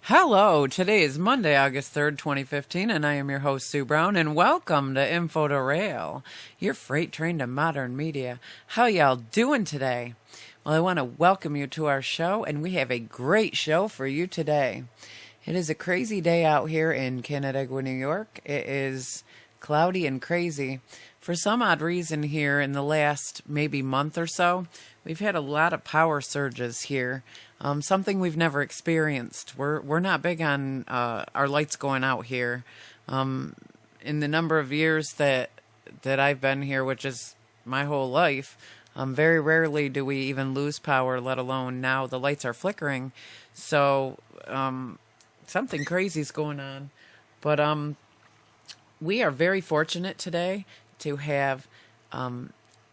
Hello, today is Monday, August 3rd, 2015, and I am your host, Sue Brown, and welcome to info2rail, your freight train to modern media. How y'all doing today? Well, I want to welcome you to our show, and we have a great show for you today. It is a crazy day out here in Canandaigua, New York. It is cloudy and crazy. For some odd reason here in the last maybe month or so, we've had a lot of power surges here. Something we've never experienced. We're not big on our lights going out here. In the number of years that I've been here, which is my whole life, very rarely do we even lose power, let alone now the lights are flickering. So something crazy is going on. But we are very fortunate today to have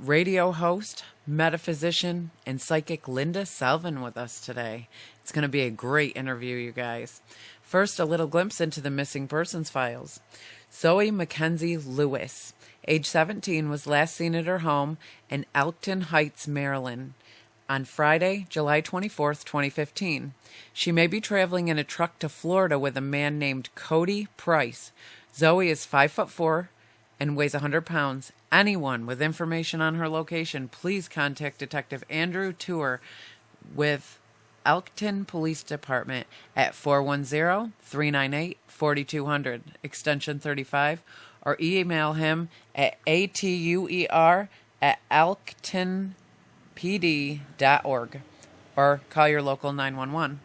radio host, metaphysician, and psychic Linda Salvin with us today. It's going to be a great interview, you guys. First, a little glimpse into the missing persons files. Zoe Mackenzie Lewis, age 17, was last seen at her home in Elkton Heights, Maryland, on Friday, July 24th, 2015. She may be traveling in a truck to Florida with a man named Cody Price. Zoe is 5'4" and weighs 100 pounds. Anyone with information on her location, please contact Detective Andrew Tour with Elkton Police Department at 410-398-4200, extension 35, or email him at atuer@elktonpd.org, or call your local 911.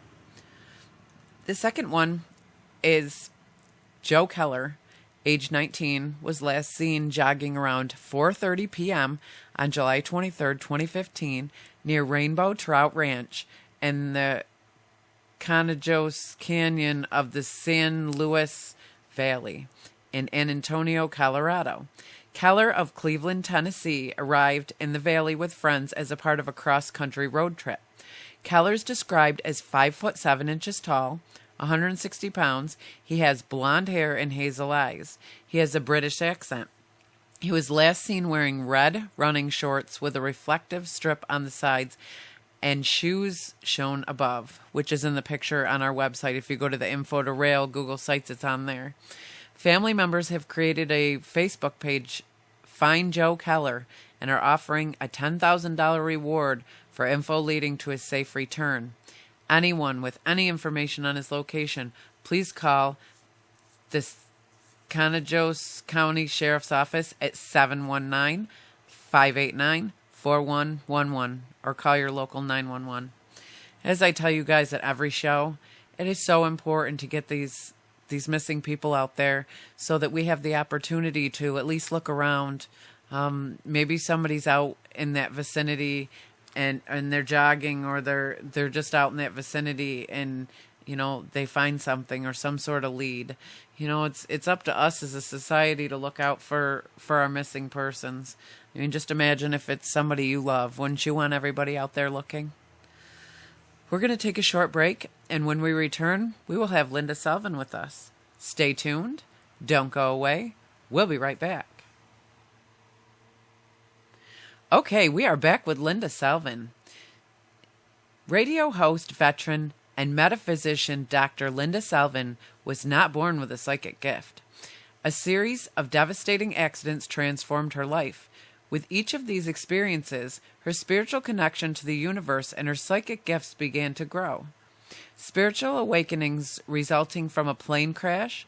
The second one is Joe Keller, age 19, was last seen jogging around 4:30 p.m. on July 23, 2015, near Rainbow Trout Ranch in the Conejos Canyon of the San Luis Valley in Antonio, Colorado. Keller of Cleveland, Tennessee, arrived in the valley with friends as a part of a cross-country road trip. Keller's described as 5'7" tall, 160 pounds. He has blonde hair and hazel eyes. He has a British accent. He was last seen wearing red running shorts with a reflective strip on the sides and shoes shown above, which is in the picture on our website. If you go to the info2rail Google Sites, it's on there. Family members have created a Facebook page, Find Joe Keller, and are offering a $10,000 reward for info leading to his safe return. Anyone with any information on his location, please call this Conejos County Sheriff's Office at 719-589-4111, or call your local 911. As I tell you guys at every show, it is so important to get these missing people out there so that we have the opportunity to at least look around. Maybe somebody's out in that vicinity and they're jogging, or they're just out in that vicinity, and they find something or some sort of lead. It's up to us as a society to look out for our missing persons. I mean, just imagine if it's somebody you love. Wouldn't you want everybody out there looking? We're going to take a short break, and when we return, we will have Linda Salvin with us. Stay tuned. Don't go away. We'll be right back. Okay, we are back with Linda Salvin. Radio host, veteran, and metaphysician Dr. Linda Salvin was not born with a psychic gift. A series of devastating accidents transformed her life. With each of these experiences, her spiritual connection to the universe and her psychic gifts began to grow. Spiritual awakenings resulting from a plane crash,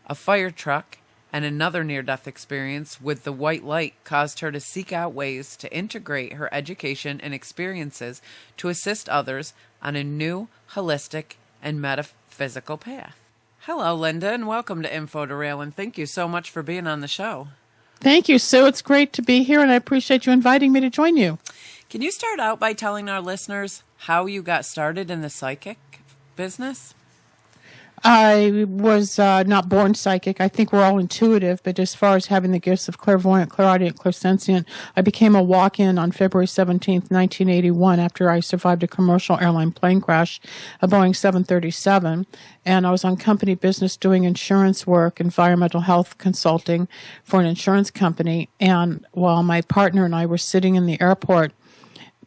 a fire truck, and another near-death experience with the white light caused her to seek out ways to integrate her education and experiences to assist others on a new, holistic, and metaphysical path. Hello, Linda, and welcome to info2rail, and thank you so much for being on the show. Thank you, Sue. It's great to be here, and I appreciate you inviting me to join you. Can you start out by telling our listeners how you got started in the psychic business? I was not born psychic. I think we're all intuitive, but as far as having the gifts of clairvoyant, clairaudient, clairsentient, I became a walk-in on February 17th, 1981, after I survived a commercial airline plane crash, a Boeing 737, and I was on company business doing insurance work, environmental health consulting for an insurance company, and while my partner and I were sitting in the airport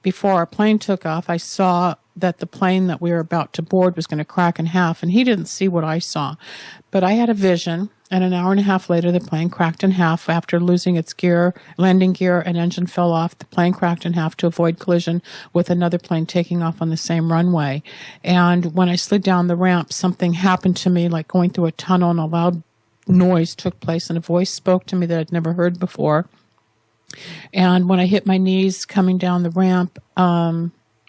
before our plane took off, I saw that the plane that we were about to board was going to crack in half, and he didn't see what I saw. But I had a vision, and an hour and a half later, the plane cracked in half after losing its gear, landing gear, and engine fell off. The plane cracked in half to avoid collision with another plane taking off on the same runway. And when I slid down the ramp, something happened to me, like going through a tunnel, and a loud noise took place, and a voice spoke to me that I'd never heard before. And when I hit my knees coming down the ramp,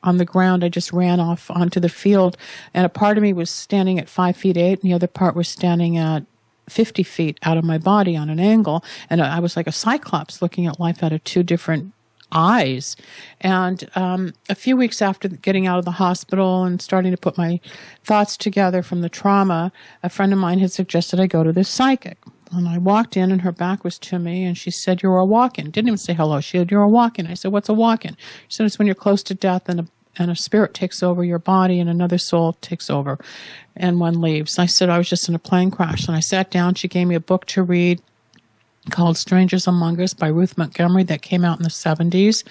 on the ground, I just ran off onto the field, and a part of me was standing at 5'8", and the other part was standing at 50 feet out of my body on an angle, and I was like a cyclops looking at life out of two different eyes. And a few weeks after getting out of the hospital and starting to put my thoughts together from the trauma, a friend of mine had suggested I go to this psychic. And I walked in, and her back was to me, and she said, "You're a walk-in." Didn't even say hello. She said, "You're a walk-in." I said, "What's a walk-in?" She said, "It's when you're close to death and a spirit takes over your body and another soul takes over and one leaves." I said, "I was just in a plane crash." And I sat down. She gave me a book to read called Strangers Among Us by Ruth Montgomery that came out in the 70s.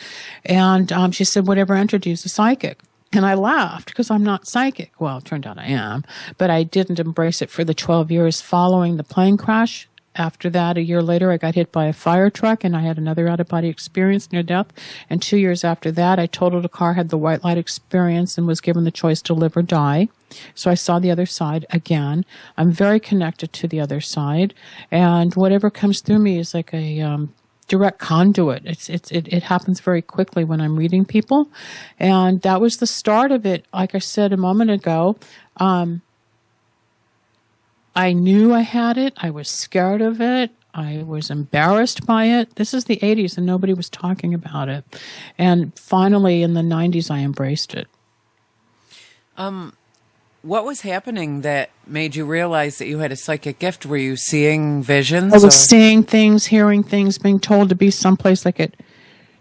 And she said, "Whatever entered you is a psychic." And I laughed because I'm not psychic. Well, it turned out I am, but I didn't embrace it for the 12 years following the plane crash. After that, a year later, I got hit by a fire truck, and I had another out-of-body experience near death. And 2 years after that, I totaled a car, had the white light experience, and was given the choice to live or die. So I saw the other side again. I'm very connected to the other side, and whatever comes through me is like a direct conduit. It happens very quickly when I'm reading people, and that was the start of it. Like I said a moment ago, I knew I had it. I was scared of it. I was embarrassed by it. This is the 80s, and nobody was talking about it. And finally, in the 90s, I embraced it. What was happening that made you realize that you had a psychic gift? Were you seeing visions? I was seeing things, hearing things, being told to be someplace like at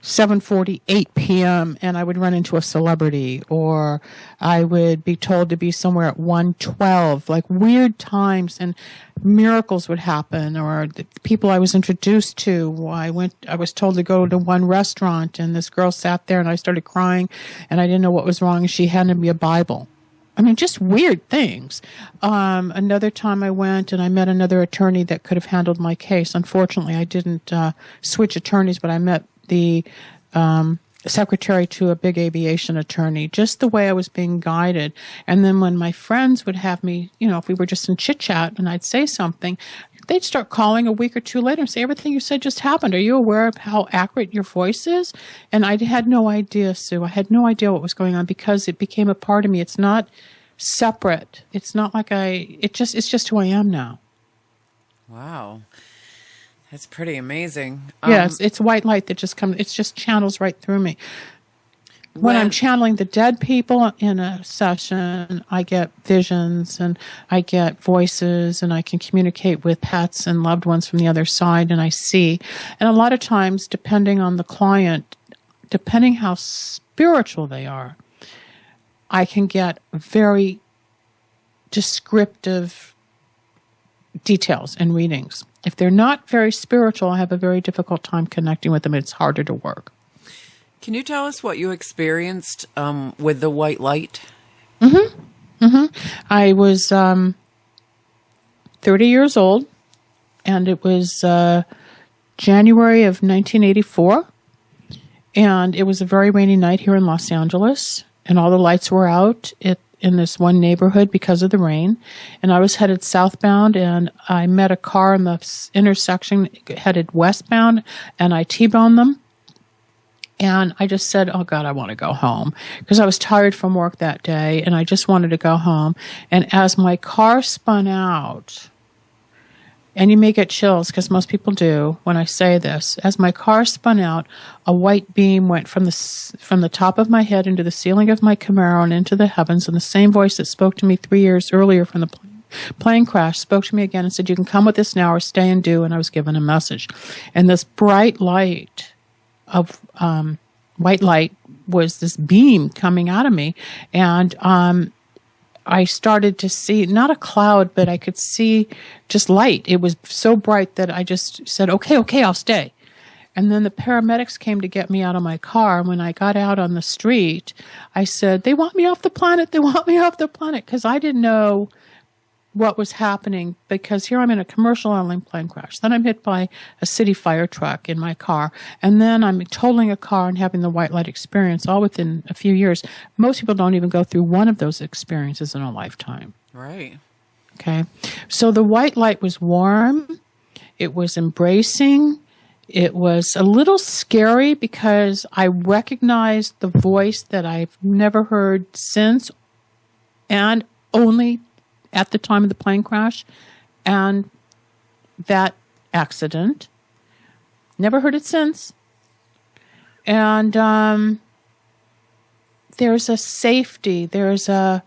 7:48 p.m. and I would run into a celebrity, or I would be told to be somewhere at 1:12, like weird times, and miracles would happen. Or the people I was introduced to, I was told to go to one restaurant, and this girl sat there, and I started crying, and I didn't know what was wrong, and she handed me a Bible. I mean, just weird things. Another time I went and I met another attorney that could have handled my case. Unfortunately, I didn't switch attorneys, but I met the secretary to a big aviation attorney, just the way I was being guided. And then when my friends would have me, if we were just in chit-chat and I'd say something, they'd start calling a week or two later and say, "Everything you said just happened. Are you aware of how accurate your voice is?" And I had no idea, Sue. I had no idea what was going on because it became a part of me. It's not separate. It's not like it's just who I am now. Wow. That's pretty amazing. Yes, it's white light that just comes. It just channels right through me. When I'm channeling the dead people in a session, I get visions and I get voices, and I can communicate with pets and loved ones from the other side, and I see. And a lot of times, depending on the client, depending how spiritual they are, I can get very descriptive details and readings. If they're not very spiritual, I have a very difficult time connecting with them. It's harder to work. Can you tell us what you experienced with the white light? I was 30 years old, and it was January of 1984, and it was a very rainy night here in Los Angeles, and all the lights were out in this one neighborhood because of the rain, and I was headed southbound, and I met a car in the intersection headed westbound, and I T-boned them, and I just said, "Oh God, I want to go home," because I was tired from work that day, and I just wanted to go home. And as my car spun out, and you may get chills because most people do when I say this, as my car spun out, a white beam went from the top of my head into the ceiling of my Camaro and into the heavens, and the same voice that spoke to me 3 years earlier from the plane crash spoke to me again and said, "You can come with us now or stay and do," and I was given a message. And this bright light of white light was this beam coming out of me, and I started to see, not a cloud, but I could see just light. It was so bright that I just said, okay, I'll stay. And then the paramedics came to get me out of my car. And when I got out on the street, I said, they want me off the planet. They want me off the planet. Because I didn't know what was happening, because here I'm in a commercial airline plane crash. Then I'm hit by a city fire truck in my car. And then I'm totaling a car and having the white light experience all within a few years. Most people don't even go through one of those experiences in a lifetime. Right. Okay. So the white light was warm. It was embracing. It was a little scary because I recognized the voice that I've never heard since, and only at the time of the plane crash and that accident. Never heard it since. And there's a safety. There's a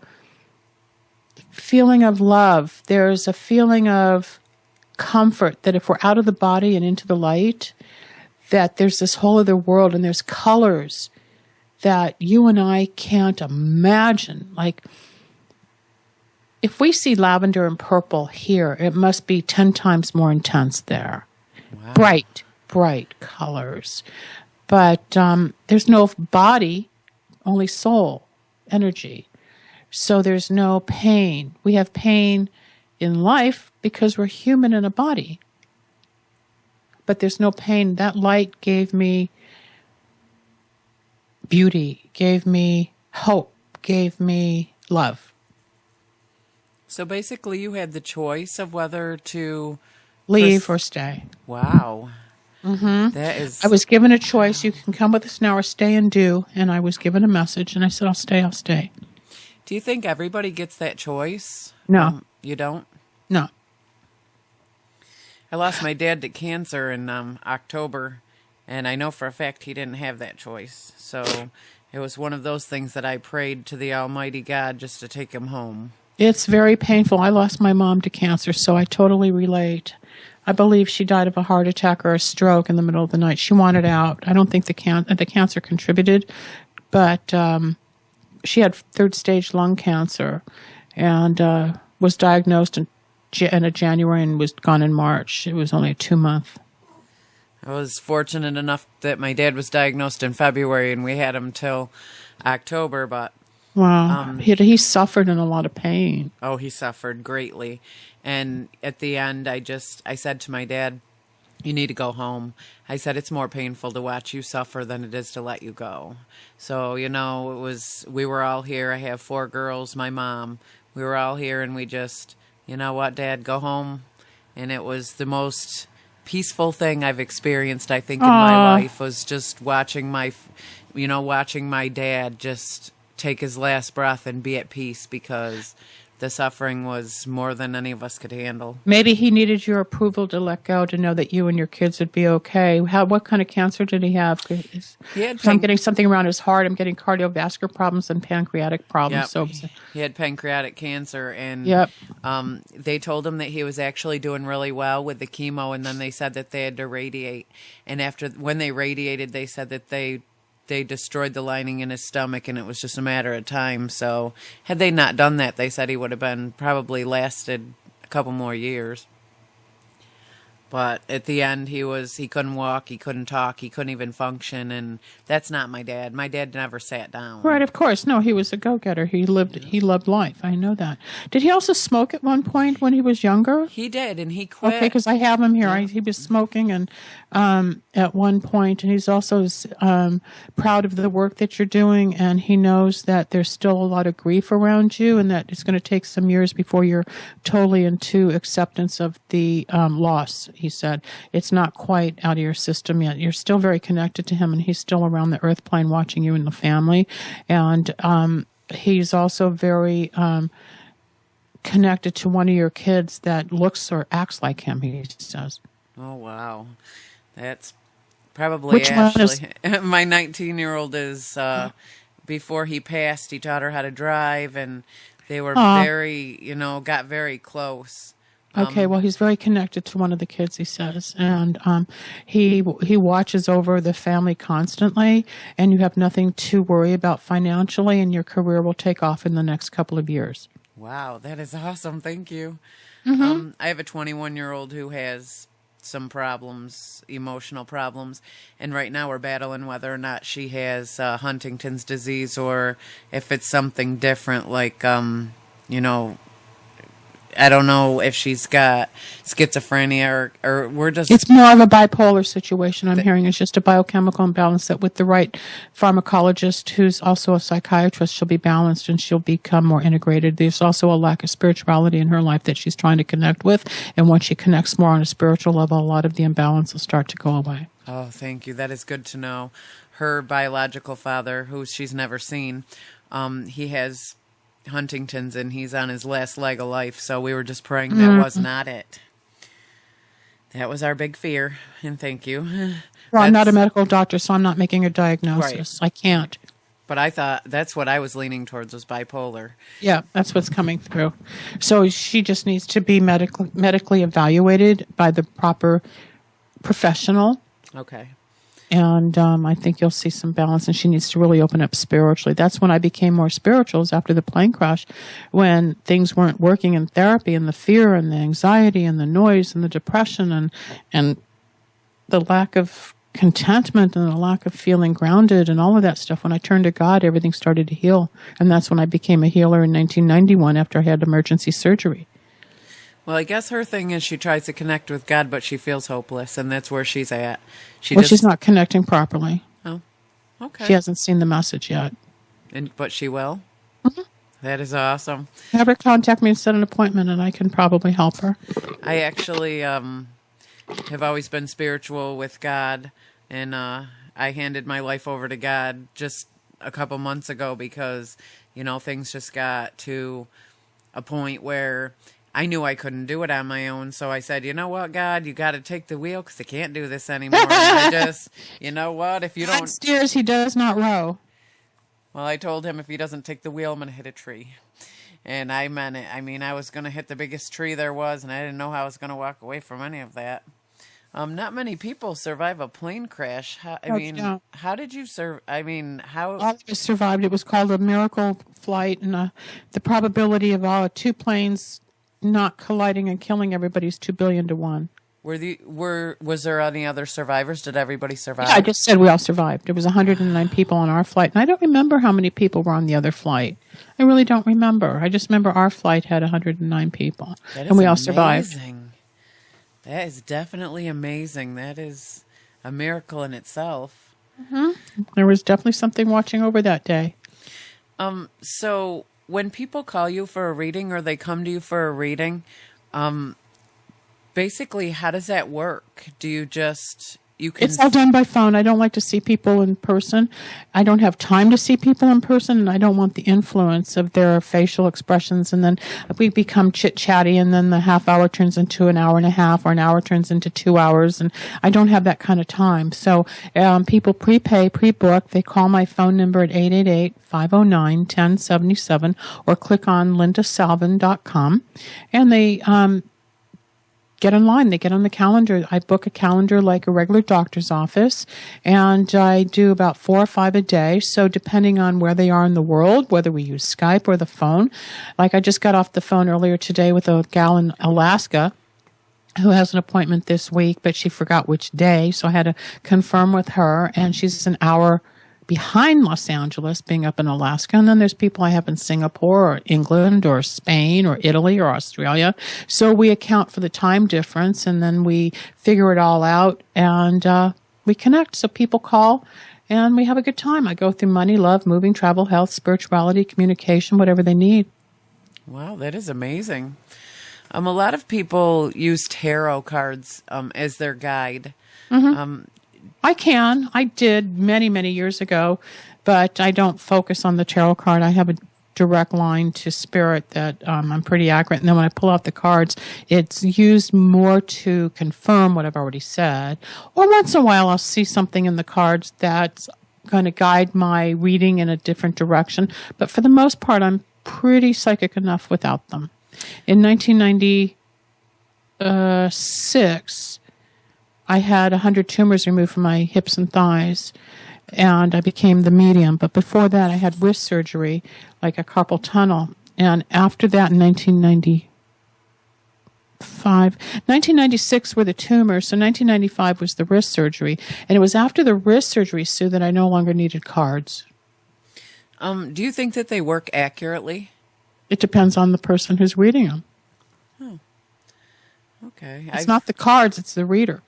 feeling of love. There's a feeling of comfort that if we're out of the body and into the light, that there's this whole other world, and there's colors that you and I can't imagine. Like, if we see lavender and purple here, it must be 10 times more intense there. Wow. Bright colors. But there's no body, only soul, energy. So there's no pain. We have pain in life because we're human in a body. But there's no pain. That light gave me beauty, gave me hope, gave me love. So basically, you had the choice of whether to leave or stay. Wow. Mm-hmm. That is. I was given a choice. You can come with us now or stay and do. And I was given a message, and I said, I'll stay, I'll stay. Do you think everybody gets that choice? No. You don't? No. I lost my dad to cancer in October, and I know for a fact he didn't have that choice. So it was one of those things that I prayed to the Almighty God just to take him home. It's very painful. I lost my mom to cancer, so I totally relate. I believe she died of a heart attack or a stroke in the middle of the night. She wanted out. I don't think the cancer contributed, but she had third-stage lung cancer and was diagnosed in January and was gone in March. It was only a 2-month. I was fortunate enough that my dad was diagnosed in February, and we had him till October, but... Wow. He suffered in a lot of pain. Oh, he suffered greatly. And at the end, I said to my dad, you need to go home. I said, it's more painful to watch you suffer than it is to let you go. So, we were all here. I have 4 girls, my mom. We were all here, and we just, you know what, Dad, go home. And it was the most peaceful thing I've experienced, I think, in my life, was just watching my dad just take his last breath and be at peace, because the suffering was more than any of us could handle. Maybe he needed your approval to let go, to know that you and your kids would be okay. What kind of cancer did he have? I'm getting something around his heart. I'm getting cardiovascular problems and pancreatic problems. Yep. So he had pancreatic cancer, and yep. They told him that he was actually doing really well with the chemo, and then they said that they had to radiate. And when they radiated, they said that they destroyed the lining in his stomach, and it was just a matter of time. So had they not done that, they said he would have been probably lasted a couple more years. But at the end, he couldn't walk, he couldn't talk, he couldn't even function, and that's not my dad. My dad never sat down. Right, of course. No, he was a go-getter. He loved life. I know that. Did he also smoke at one point when he was younger? He did, and he quit. Okay, because I have him here. He was smoking and at one point, and he's also proud of the work that you're doing, and he knows that there's still a lot of grief around you, and that it's going to take some years before you're totally into acceptance of the loss. He said it's not quite out of your system yet. You're still very connected to him, and he's still around the earth plane watching you and the family. And he's also very connected to one of your kids that looks or acts like him, he says. Oh, wow. That's probably Ashley. My 19-year-old is, before he passed, he taught her how to drive, and they were got very close. Okay, well, he's very connected to one of the kids, he says, and he watches over the family constantly, and you have nothing to worry about financially, and your career will take off in the next couple of years. Wow, that is awesome. Thank you. Mm-hmm. I have a 21-year-old who has some problems, emotional problems. And right now we're battling whether or not she has Huntington's disease or if it's something different, like, you know, I don't know if she's got schizophrenia or we're just... It's more of a bipolar situation. I'm hearing it's just a biochemical imbalance that with the right pharmacologist who's also a psychiatrist, she'll be balanced and she'll become more integrated. There's also a lack of spirituality in her life that she's trying to connect with. And once she connects more on a spiritual level, a lot of the imbalance will start to go away. Oh, thank you. That is good to know. Her biological father, who she's never seen, he has Huntington's and he's on his last leg of life, so we were just praying that was not it. That was our big fear, and thank you. Well, I'm not a medical doctor, so I'm not making a diagnosis. Right. I can't. But I thought that's what I was leaning towards, was bipolar. Yeah, that's what's coming through. So she just needs to be medically evaluated by the proper professional. Okay. And I think you'll see some balance, and she needs to really open up spiritually. That's when I became more spiritual, is after the plane crash, when things weren't working in therapy, and the fear and the anxiety and the noise and the depression and the lack of contentment and the lack of feeling grounded and all of that stuff. When I turned to God, everything started to heal. And that's when I became a healer in 1991 after I had emergency surgery. Well, I guess her thing is she tries to connect with God, but she feels hopeless, and that's where she's at. She's not connecting properly. Oh, okay. She hasn't seen the message yet. But she will? Mm-hmm. That is awesome. Have her contact me and set an appointment, and I can probably help her. I actually have always been spiritual with God, and I handed my life over to God just a couple months ago because, you know, things just got to a point where I knew I couldn't do it on my own, so I said, you know what, God, you got to take the wheel because I can't do this anymore. And I just, you know what, if you don't... God steers, he does not row. Well, I told him if he doesn't take the wheel, I'm going to hit a tree. And I meant it. I mean, I was going to hit the biggest tree there was, and I didn't know how I was going to walk away from any of that. Not many people survive a plane crash. How did you survive? I mean, how... All of us survived. It was called a miracle flight, and the probability of all two planes not colliding and killing everybody is 2 billion to 1. Was there any other survivors? Did everybody survive? Yeah, I just said we all survived. There was 109 people on our flight, and I don't remember how many people were on the other flight. I really don't remember. I just remember our flight had 109 people, and we all survived. That is definitely amazing. That is a miracle in itself. Mm-hmm. There was definitely something watching over that day. So when people call you for a reading or they come to you for a reading, basically, how does that work? Do you just... It's all done by phone. I don't like to see people in person. I don't have time to see people in person, and I don't want the influence of their facial expressions. And then we become chit-chatty, and then the half hour turns into an hour and a half, or an hour turns into 2 hours, and I don't have that kind of time. So people prepay, pre-book. They call my phone number at 888-509-1077, or click on lindasalvin.com, and they... get online. They get on the calendar. I book a calendar like a regular doctor's office, and I do about 4 or 5 a day. So depending on where they are in the world, whether we use Skype or the phone, like I just got off the phone earlier today with a gal in Alaska who has an appointment this week, but she forgot which day. So I had to confirm with her, and she's an hour behind Los Angeles, being up in Alaska. And then there's people I have in Singapore or England or Spain or Italy or Australia. So we account for the time difference, and then we figure it all out, and we connect. So people call, and we have a good time. I go through money, love, moving, travel, health, spirituality, communication, whatever they need. Wow, that is amazing. A lot of people use tarot cards as their guide. Mm-hmm. I did many, many years ago, but I don't focus on the tarot card. I have a direct line to spirit that I'm pretty accurate. And then when I pull out the cards, it's used more to confirm what I've already said. Or once in a while, I'll see something in the cards that's going to guide my reading in a different direction. But for the most part, I'm pretty psychic enough without them. In 1996... I had 100 tumors removed from my hips and thighs, and I became the medium. But before that, I had wrist surgery, like a carpal tunnel. And after that, in 1998, 1996 were the tumors, so 1995 was the wrist surgery. And it was after the wrist surgery, Sue, that I no longer needed cards. Do you think that they work accurately? It depends on the person who's reading them. Okay. It's not the cards, it's the reader.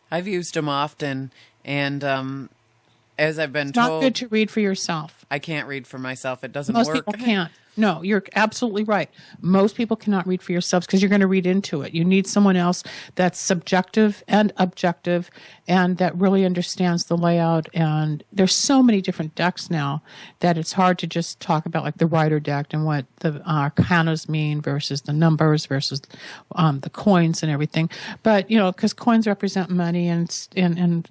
I've used them often, and as I've been It's not told, good to read for yourself. I can't read for myself. It doesn't Most work. people can't. No, you're absolutely right. Most people cannot read for yourselves because you're going to read into it. You need someone else that's subjective and objective and that really understands the layout. And there's so many different decks now that it's hard to just talk about like the rider deck and what the arcanas mean versus the numbers versus the coins and everything. But, you know, because coins represent money and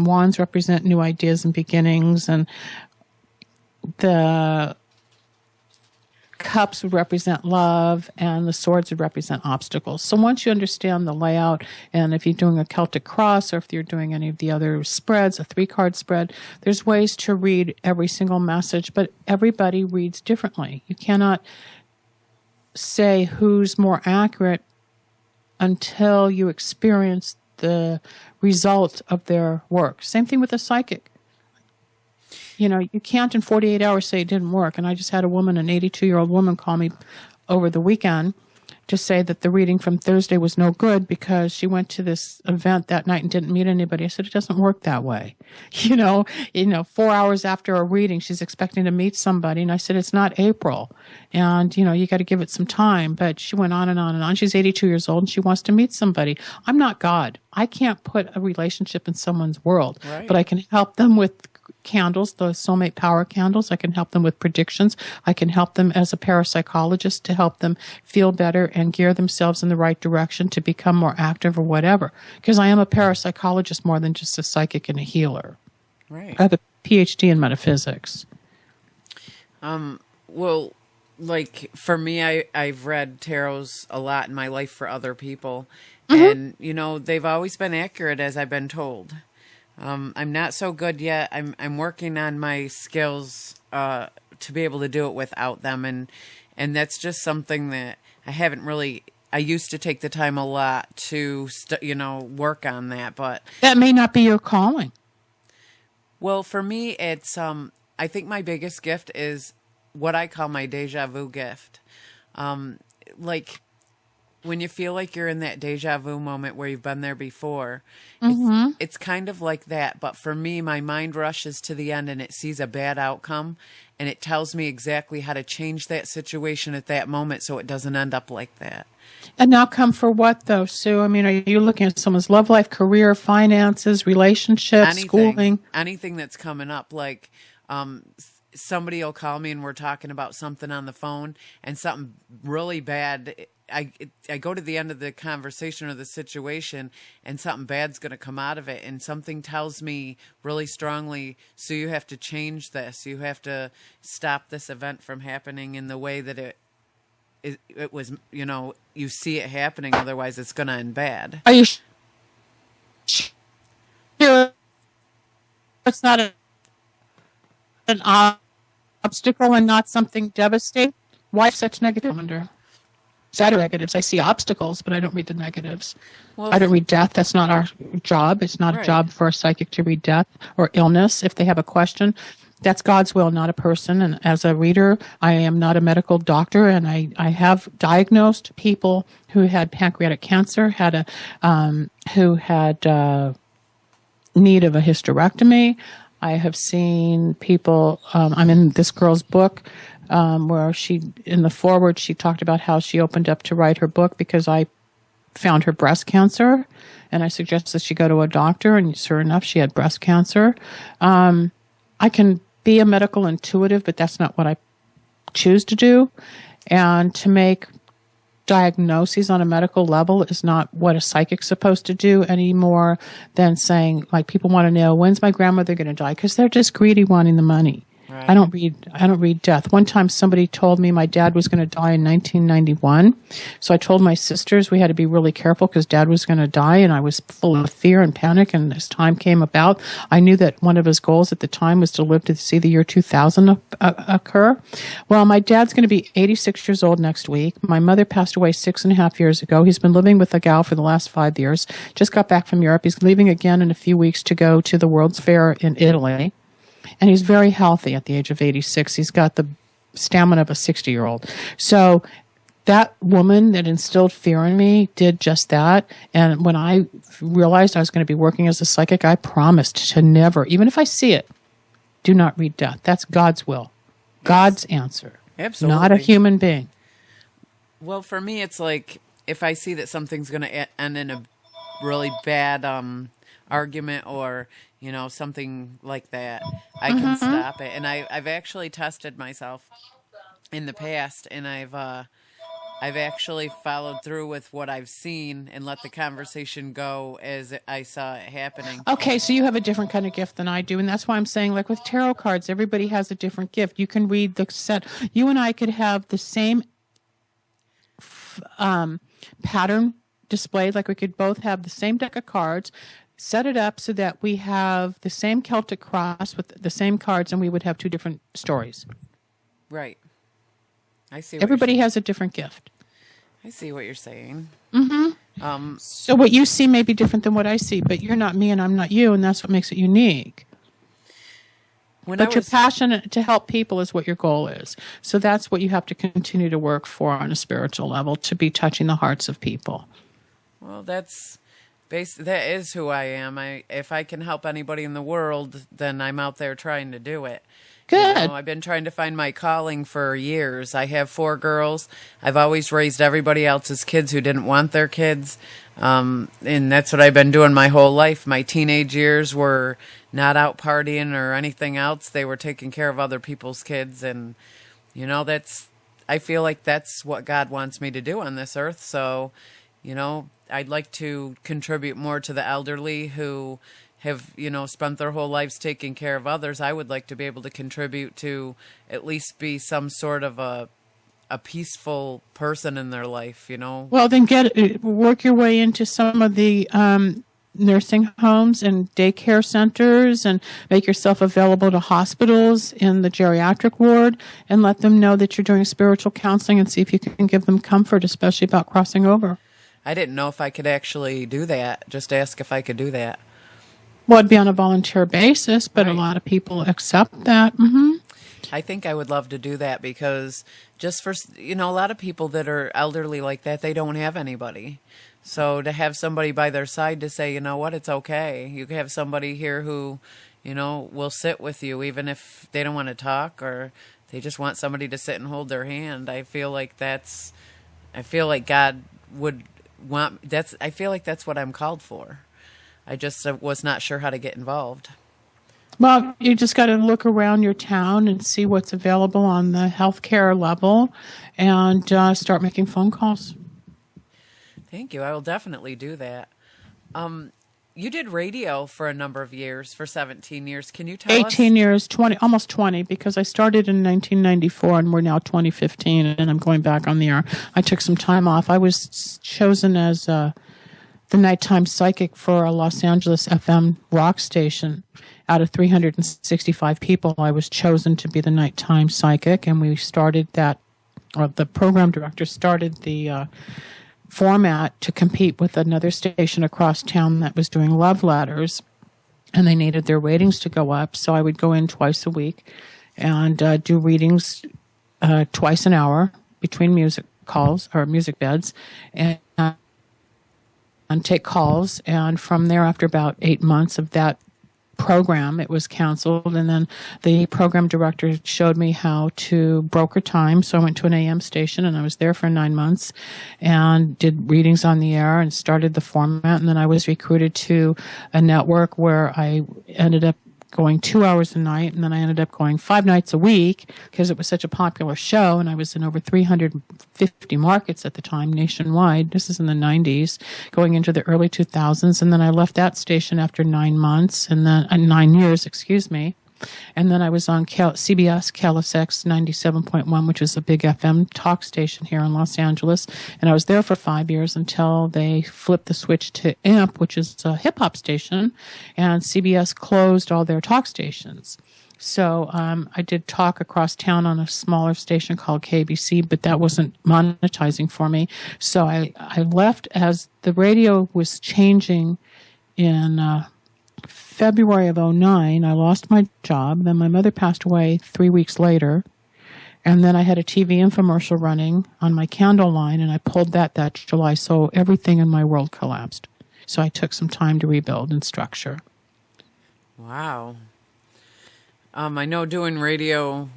wands represent new ideas and beginnings, and the cups would represent love and the swords would represent obstacles. So once you understand the layout, and if you're doing a Celtic cross or if you're doing any of the other spreads, a 3-card spread, there's ways to read every single message, but everybody reads differently. You cannot say who's more accurate until you experience the result of their work. Same thing with a psychic. You know, you can't in 48 hours say it didn't work. And I just had a woman, an 82-year-old woman, call me over the weekend to say that the reading from Thursday was no good because she went to this event that night and didn't meet anybody. I said, it doesn't work that way. You know, 4 hours after a reading, she's expecting to meet somebody. And I said, it's not April. And, you know, you got to give it some time. But she went on and on and on. She's 82 years old and she wants to meet somebody. I'm not God. I can't put a relationship in someone's world, right, but I can help them with candles, the soulmate power candles. I can help them with predictions. I can help them as a parapsychologist to help them feel better and gear themselves in the right direction to become more active or whatever. Because I am a parapsychologist more than just a psychic and a healer. Right. I have a PhD in metaphysics. Well, like for me, I've read tarots a lot in my life for other people. Mm-hmm. And, you know, they've always been accurate as I've been told. I'm not so good yet. I'm working on my skills to be able to do it without them, and that's just something that I haven't really. I used to take the time a lot to work on that, but that may not be your calling. Well, for me, it's I think my biggest gift is what I call my deja vu gift. Like when you feel like you're in that deja vu moment where you've been there before, mm-hmm. it's kind of like that. But for me, my mind rushes to the end and it sees a bad outcome and it tells me exactly how to change that situation at that moment so it doesn't end up like that. An outcome for what, though, Sue? I mean, are you looking at someone's love life, career, finances, relationships, schooling? Anything that's coming up, like somebody will call me and we're talking about something on the phone and something really bad. I go to the end of the conversation or the situation and something bad's going to come out of it, and something tells me really strongly, so you have to change this. You have to stop this event from happening in the way that it was, you know, you see it happening, otherwise it's going to end bad. Are you sure it's not an obstacle and not something devastating? Why such negative? Negatives. I see obstacles, but I don't read the negatives. Well, I don't read death. That's not our job. It's not a job for a psychic to read death or illness. If they have a question, that's God's will, not a person. And as a reader, I am not a medical doctor, and I have diagnosed people who had pancreatic cancer, who had need of a hysterectomy. I have seen people. I'm in this girl's book. Where in the foreword, she talked about how she opened up to write her book because I found her breast cancer, and I suggested she go to a doctor, and sure enough, she had breast cancer. I can be a medical intuitive, but that's not what I choose to do. And to make diagnoses on a medical level is not what a psychic's supposed to do any more than saying, like, people want to know, when's my grandmother going to die? Because they're just greedy wanting the money. I don't read death. One time somebody told me my dad was going to die in 1991. So I told my sisters we had to be really careful because dad was going to die, and I was full of fear and panic. And as time came about, I knew that one of his goals at the time was to live to see the year 2000 occur. Well, my dad's going to be 86 years old next week. My mother passed away 6.5 years ago. He's been living with a gal for the last 5 years. Just got back from Europe. He's leaving again in a few weeks to go to the World's Fair in Italy. And he's very healthy at the age of 86. He's got the stamina of a 60-year-old. So that woman that instilled fear in me did just that. And when I realized I was going to be working as a psychic, I promised to never, even if I see it, do not read death. That's God's will. God's answer. Absolutely. Not a human being. Well, for me, it's like if I see that something's going to end in a really bad argument or something like that, I can stop it. And I've actually tested myself in the past, and I've actually followed through with what I've seen and let the conversation go as I saw it happening. Okay, so you have a different kind of gift than I do, and that's why I'm saying, like with tarot cards, everybody has a different gift. You can read the set. You and I could have the same pattern displayed, like we could both have the same deck of cards, set it up so that we have the same Celtic cross with the same cards, and we would have two different stories. Right. I see. Everybody has a different gift. I see what you're saying. Mm-hmm. So what you see may be different than what I see, but you're not me and I'm not you, and that's what makes it unique. But your passion to help people is what your goal is. So that's what you have to continue to work for on a spiritual level, to be touching the hearts of people. Well, that is who I am. If I can help anybody in the world, then I'm out there trying to do it. Good. I've been trying to find my calling for years. I have 4 girls. I've always raised everybody else's kids who didn't want their kids. And that's what I've been doing my whole life. My teenage years were not out partying or anything else. They were taking care of other people's kids. And, I feel like that's what God wants me to do on this earth. So, I'd like to contribute more to the elderly who have, spent their whole lives taking care of others. I would like to be able to contribute to at least be some sort of a peaceful person in their life, Well, then work your way into some of the nursing homes and daycare centers, and make yourself available to hospitals in the geriatric ward, and let them know that you're doing spiritual counseling, and see if you can give them comfort, especially about crossing over. I didn't know if I could actually do that. Just ask if I could do that. Well, it'd be on a volunteer basis, but right. A lot of people accept that. Mm-hmm. I think I would love to do that because just for, a lot of people that are elderly like that, they don't have anybody. So to have somebody by their side to say, it's okay. You can have somebody here who, will sit with you even if they don't want to talk or they just want somebody to sit and hold their hand. I feel like God would I feel like that's what I'm called for. I just was not sure how to get involved. Well, you just got to look around your town and see what's available on the healthcare level, and start making phone calls. Thank you. I will definitely do that. You did radio for a number of years, for 17 years. Can you tell 18 years, 20, almost 20, because I started in 1994 and we're now 2015, and I'm going back on the air. I took some time off. I was chosen as the nighttime psychic for a Los Angeles FM rock station. Out of 365 people, I was chosen to be the nighttime psychic, and we started that, or the program director started the format to compete with another station across town that was doing love letters, and they needed their ratings to go up. So I would go in twice a week and do readings twice an hour between music calls or music beds, and take calls. And from there, after about 8 months of that program, it was canceled, and then the program director showed me how to broker time. So I went to an AM station, and I was there for 9 months and did readings on the air and started the format. And then I was recruited to a network where I ended up going 2 hours a night, and then I ended up going 5 nights a week because it was such a popular show, and I was in over 350 markets at the time nationwide. This is in the 90s, going into the early 2000s, and then I left that station after 9 months, and then 9 years, excuse me. And then I was on CBS, KLSX 97.1, which is a big FM talk station here in Los Angeles. And I was there for 5 years until they flipped the switch to AMP, which is a hip-hop station. And CBS closed all their talk stations. So I did talk across town on a smaller station called KBC, but that wasn't monetizing for me. So I left as the radio was changing in February of '09. I lost my job. Then my mother passed away 3 weeks later. And then I had a TV infomercial running on my candle line, and I pulled that July. So everything in my world collapsed. So I took some time to rebuild and structure. Wow. I know doing radio,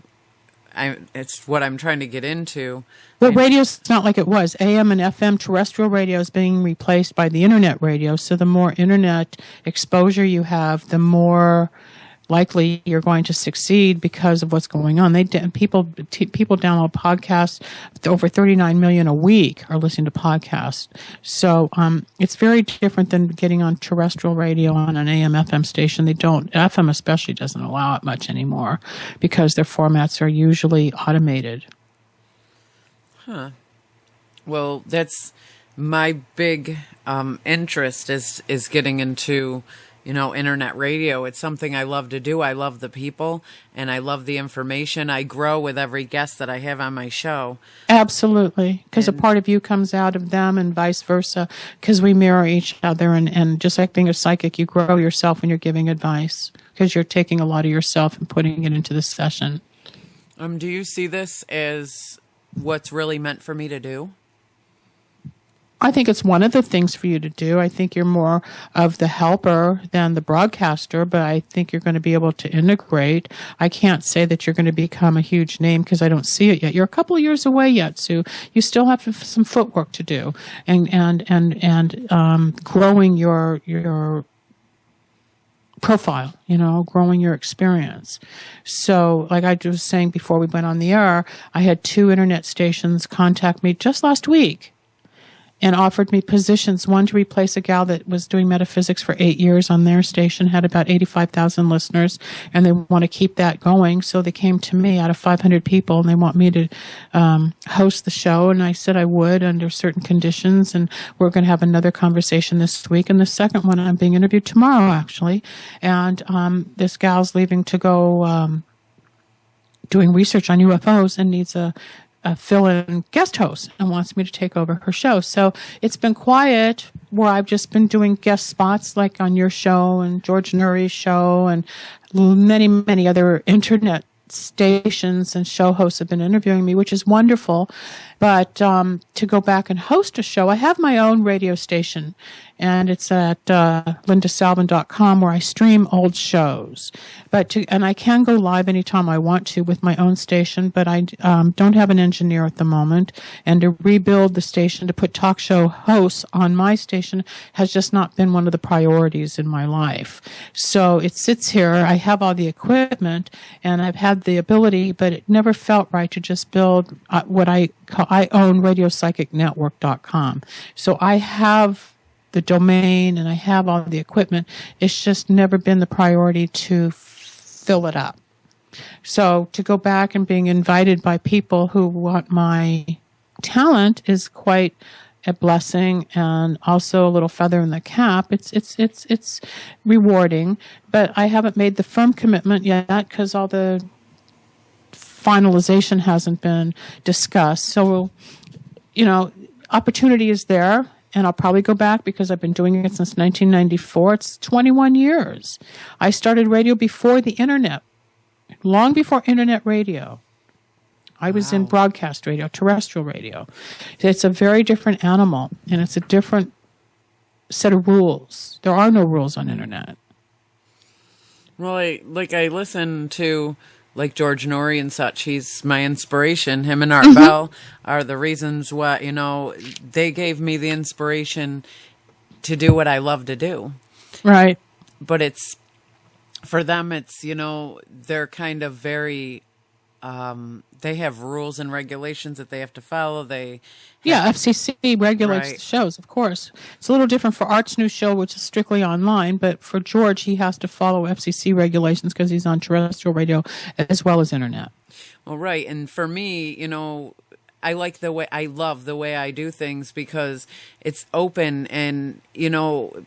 it's what I'm trying to get into. Well, radio's not like it was. AM and FM terrestrial radio is being replaced by the internet radio. So the more internet exposure you have, the more likely you're going to succeed because of what's going on. People download podcasts. Over 39 million a week are listening to podcasts. So it's very different than getting on terrestrial radio on an AM FM station. FM especially doesn't allow it much anymore because their formats are usually automated. Huh. Well, that's my big interest is getting into internet radio. It's something I love to do. I love the people and I love the information. I grow with every guest that I have on my show. Absolutely. Because a part of you comes out of them and vice versa. Because we mirror each other. And just like being a psychic, you grow yourself when you're giving advice. Because you're taking a lot of yourself and putting it into the session. Do you see this as what's really meant for me to do? I think it's one of the things for you to do. I think you're more of the helper than the broadcaster, but I think you're going to be able to integrate. I can't say that you're going to become a huge name because I don't see it yet. You're a couple of years away yet, Sue. You still have some footwork to do, and growing your profile, growing your experience. So, like I was saying before we went on the air, I had 2 internet stations contact me just last week and offered me positions, one to replace a gal that was doing metaphysics for 8 years on their station, had about 85,000 listeners, and they want to keep that going. So they came to me out of 500 people, and they want me to host the show. And I said I would under certain conditions, and we're going to have another conversation this week. And the second one, I'm being interviewed tomorrow, actually. And this gal's leaving to go doing research on UFOs and needs a fill-in guest host and wants me to take over her show. So it's been quiet where I've just been doing guest spots like on your show and George Nuri's show and many, many other internet stations and show hosts have been interviewing me, which is wonderful. But to go back and host a show, I have my own radio station, and it's at lindasalvin.com where I stream old shows. And I can go live anytime I want to with my own station, but I don't have an engineer at the moment. And to rebuild the station, to put talk show hosts on my station has just not been one of the priorities in my life. So it sits here. I have all the equipment, and I've had the ability, but it never felt right to just build what I own radiopsychicnetwork.com. So I have the domain and I have all the equipment. It's just never been the priority to fill it up. So to go back and being invited by people who want my talent is quite a blessing and also a little feather in the cap. It's rewarding, but I haven't made the firm commitment yet because all the finalization hasn't been discussed. So, opportunity is there, and I'll probably go back because I've been doing it since 1994. It's 21 years. I started radio before the internet, long before internet radio. I was in broadcast radio, terrestrial radio. It's a very different animal, and it's a different set of rules. There are no rules on internet. Well, I listen to like George Nori and such. He's my inspiration. Him and Art Bell are the reasons why, they gave me the inspiration to do what I love to do. Right. But for them, they're kind of very they have rules and regulations that they have to follow. FCC regulates Right. the shows, of course. It's a little different for Art's new show, which is strictly online, but for George, he has to follow FCC regulations because he's on terrestrial radio as well as internet. Well, right. And for me, I love the way I do things because it's open and,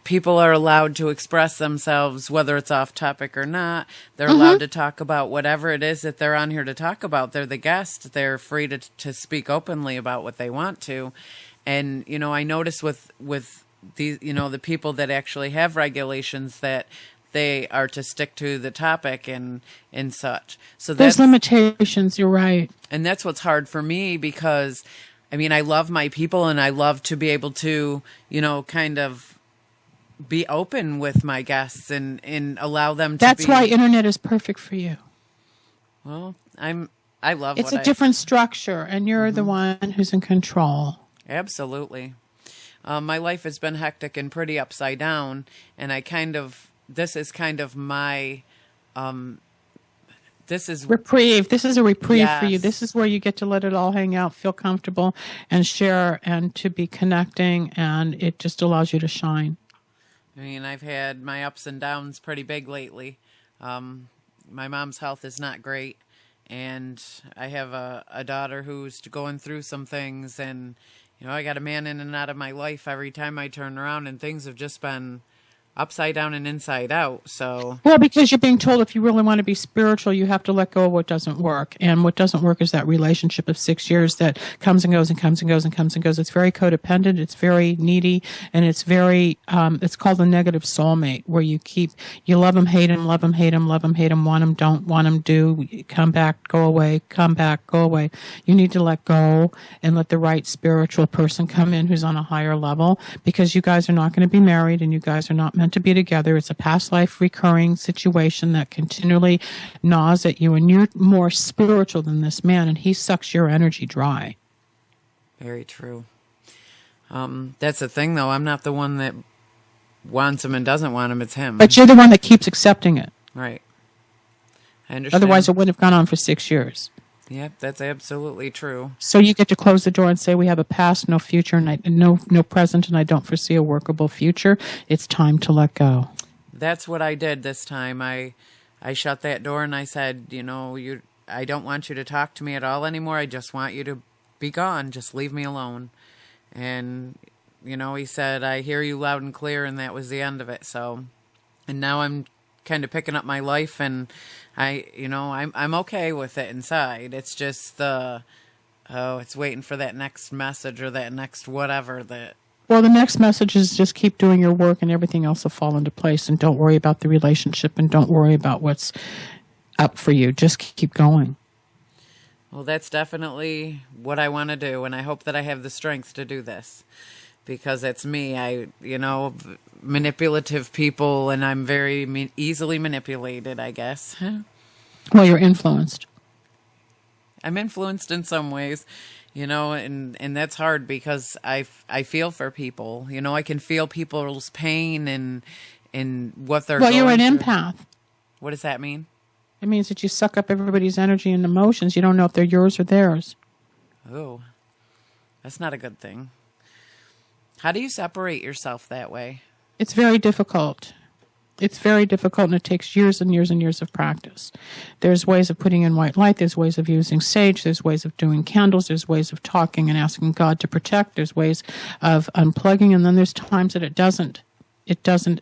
people are allowed to express themselves, whether it's off topic or not. They're allowed to talk about whatever it is that they're on here to talk about. They're the guest. They're free to speak openly about what they want to. And, I notice with these, the people that actually have regulations that they are to stick to the topic and such. So there's limitations. You're right. And that's what's hard for me because, I love my people and I love to be able to, kind of be open with my guests and allow them to That's why internet is perfect for you. Well, I love it's a different structure and you're the one who's in control. Absolutely. My life has been hectic and pretty upside down, and this is kind of my, this is reprieve. This is a reprieve for you. Yes. This is where you get to let it all hang out, feel comfortable, and share, and to be connecting, and it just allows you to shine. I've had my ups and downs pretty big lately. My mom's health is not great, and I have a daughter who's going through some things, and, I got a man in and out of my life every time I turn around, and things have just been upside down and inside out. So well, because you're being told if you really want to be spiritual, you have to let go of what doesn't work. And what doesn't work is that relationship of 6 years that comes and goes and comes and goes and comes and goes. It's very codependent. It's very needy. And it's very, it's called a negative soulmate, where you love them, hate them, love them, hate them, love them, hate them, want them, don't want them, do, come back, go away, come back, go away. You need to let go and let the right spiritual person come in who's on a higher level, because you guys are not going to be married and you guys are not meant to be together. It's a past life recurring situation that continually gnaws at you, and you're more spiritual than this man, and he sucks your energy dry. Very true. That's the thing, though. I'm not the one that wants him and doesn't want him. It's him. But you're the one that keeps accepting it. Right. I understand. Otherwise, it wouldn't have gone on for 6 years. Yep, that's absolutely true. So you get to close the door and say, we have a past, no future, and no present, and I don't foresee a workable future. It's time to let go. That's what I did this time. I shut that door and I said, I don't want you to talk to me at all anymore. I just want you to be gone. Just leave me alone. And, he said, I hear you loud and clear, and that was the end of it. So, and now I'm kind of picking up my life, and I'm okay with it inside. It's just it's waiting for that next message or that next whatever that. Well, the next message is just keep doing your work and everything else will fall into place, and don't worry about the relationship and don't worry about what's up for you. Just keep going. Well, that's definitely what I want to do, and I hope that I have the strength to do this, because it's me. Manipulative people, and I'm very easily manipulated, I guess. Well, you're influenced. I'm influenced in some ways, and that's hard because I feel for people. I can feel people's pain and what they're going through. Well, you're an empath. What does that mean? It means that you suck up everybody's energy and emotions. You don't know if they're yours or theirs. Oh, that's not a good thing. How do you separate yourself that way? It's very difficult. It's very difficult, and it takes years and years and years of practice. There's ways of putting in white light. There's ways of using sage. There's ways of doing candles. There's ways of talking and asking God to protect. There's ways of unplugging, and then there's times that it doesn't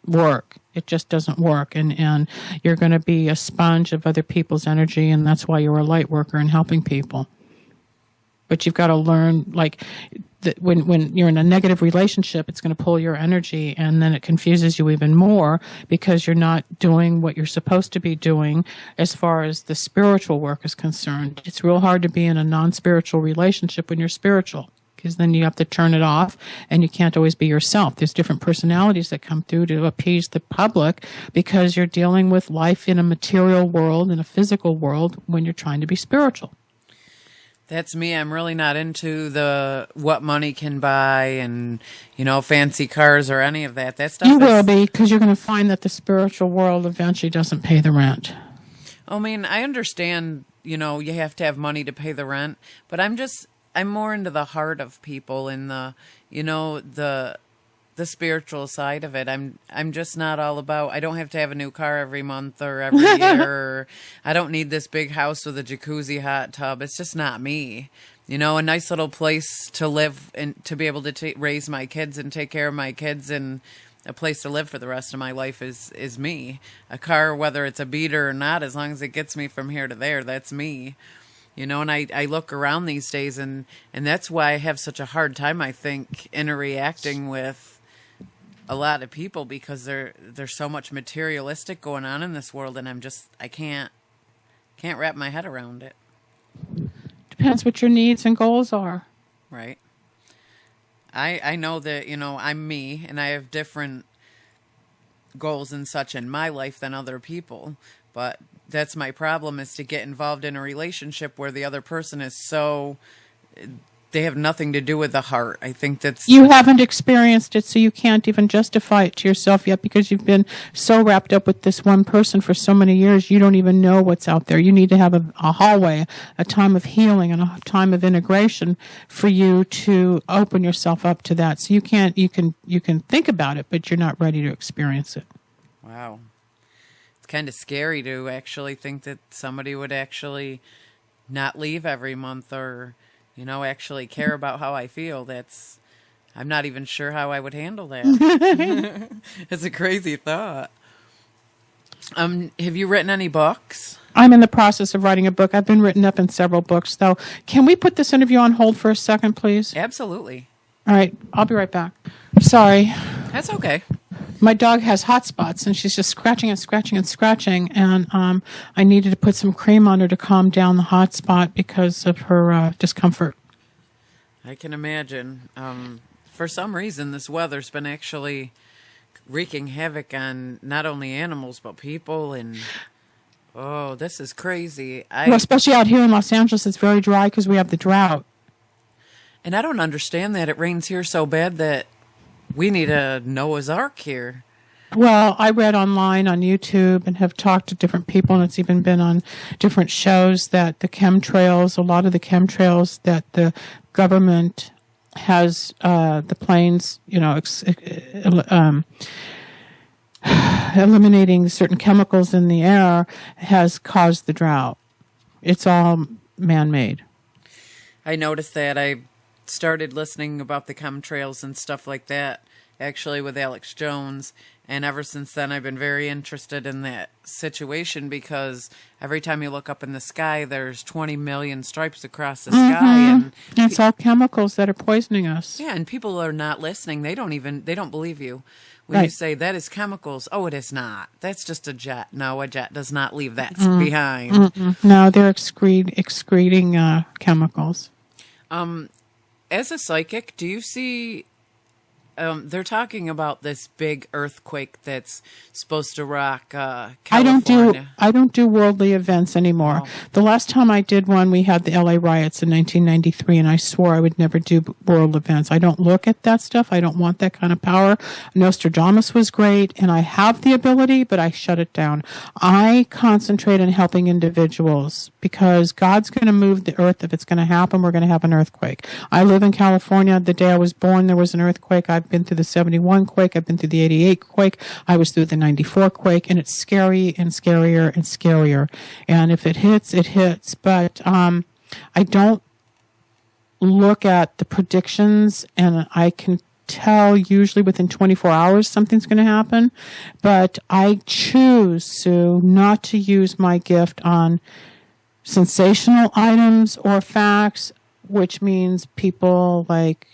work. It just doesn't work, and you're going to be a sponge of other people's energy, and that's why you're a light worker and helping people. But you've got to learn, that when you're in a negative relationship, it's going to pull your energy, and then it confuses you even more because you're not doing what you're supposed to be doing as far as the spiritual work is concerned. It's real hard to be in a non-spiritual relationship when you're spiritual, because then you have to turn it off, and you can't always be yourself. There's different personalities that come through to appease the public because you're dealing with life in a material world, in a physical world, when you're trying to be spiritual. That's me. I'm really not into the what money can buy and, fancy cars or any of that. That stuff. You will be, because you're going to find that the spiritual world eventually doesn't pay the rent. I understand you have to have money to pay the rent. But I'm more into the heart of people and the spiritual side of it. I'm just not all about, I don't have to have a new car every month or every year. Or I don't need this big house with a jacuzzi hot tub. It's just not me. A nice little place to live and to be able to raise my kids and take care of my kids, and a place to live for the rest of my life is me. A car, whether it's a beater or not, as long as it gets me from here to there, that's me. And I look around these days, and that's why I have such a hard time, I think, interacting with a lot of people, because there's so much materialistic going on in this world, and I can't wrap my head around it. Depends what your needs and goals are. Right. I know that, I'm me, and I have different goals and such in my life than other people, but that's my problem, is to get involved in a relationship where the other person is they have nothing to do with the heart. I think you haven't experienced it, so you can't even justify it to yourself yet, because you've been so wrapped up with this one person for so many years. You don't even know what's out there. You need to have a hallway, a time of healing, and a time of integration for you to open yourself up to that. So you can think about it, but you're not ready to experience it. Wow. It's kind of scary to actually think that somebody would actually not leave every month, or actually care about how I feel. I'm not even sure how I would handle that. It's a crazy thought. Have you written any books? I'm in the process of writing a book. I've been written up in several books, though. Can we put this interview on hold for a second, please? Absolutely. All right. I'll be right back. Sorry. That's okay. My dog has hot spots, and she's just scratching and scratching and scratching, and I needed to put some cream on her to calm down the hot spot because of her discomfort. I can imagine. For some reason, this weather's been actually wreaking havoc on not only animals but people, and this is crazy. Well, especially out here in Los Angeles, it's very dry because we have the drought. And I don't understand that. It rains here so bad that we need a Noah's Ark here. Well, I read online on YouTube and have talked to different people, and it's even been on different shows, that a lot of the chemtrails that the government has, the planes, eliminating certain chemicals in the air, has caused the drought. It's all man-made. I noticed that. I started listening about the chemtrails and stuff like that, actually, with Alex Jones. And ever since then, I've been very interested in that situation, because every time you look up in the sky, there's 20 million stripes across the sky. And it's all chemicals that are poisoning us. Yeah, and people are not listening. They don't believe you. When you say that is chemicals, it is not. That's just a jet. No, a jet does not leave that behind. No, they're excreting chemicals. As a psychic, do you see... they're talking about this big earthquake that's supposed to rock California. I don't do worldly events anymore. The last time I did one, we had the LA riots in 1993, and I swore I would never do world events. I don't look at that stuff. I don't want that kind of power. Nostradamus was great, and I have the ability, but I shut it down. I concentrate on helping individuals, because God's going to move the earth. If it's going to happen, we're going to have an earthquake. I live in California. The day I was born, there was an earthquake. I've been through the 71 quake. I've been through the 88 quake. I was through the 94 quake, and it's scary and scarier and scarier. And if it hits, it hits. But I don't look at the predictions, and I can tell usually within 24 hours something's going to happen. But I choose, Sue, not to use my gift on sensational items or facts, which means people like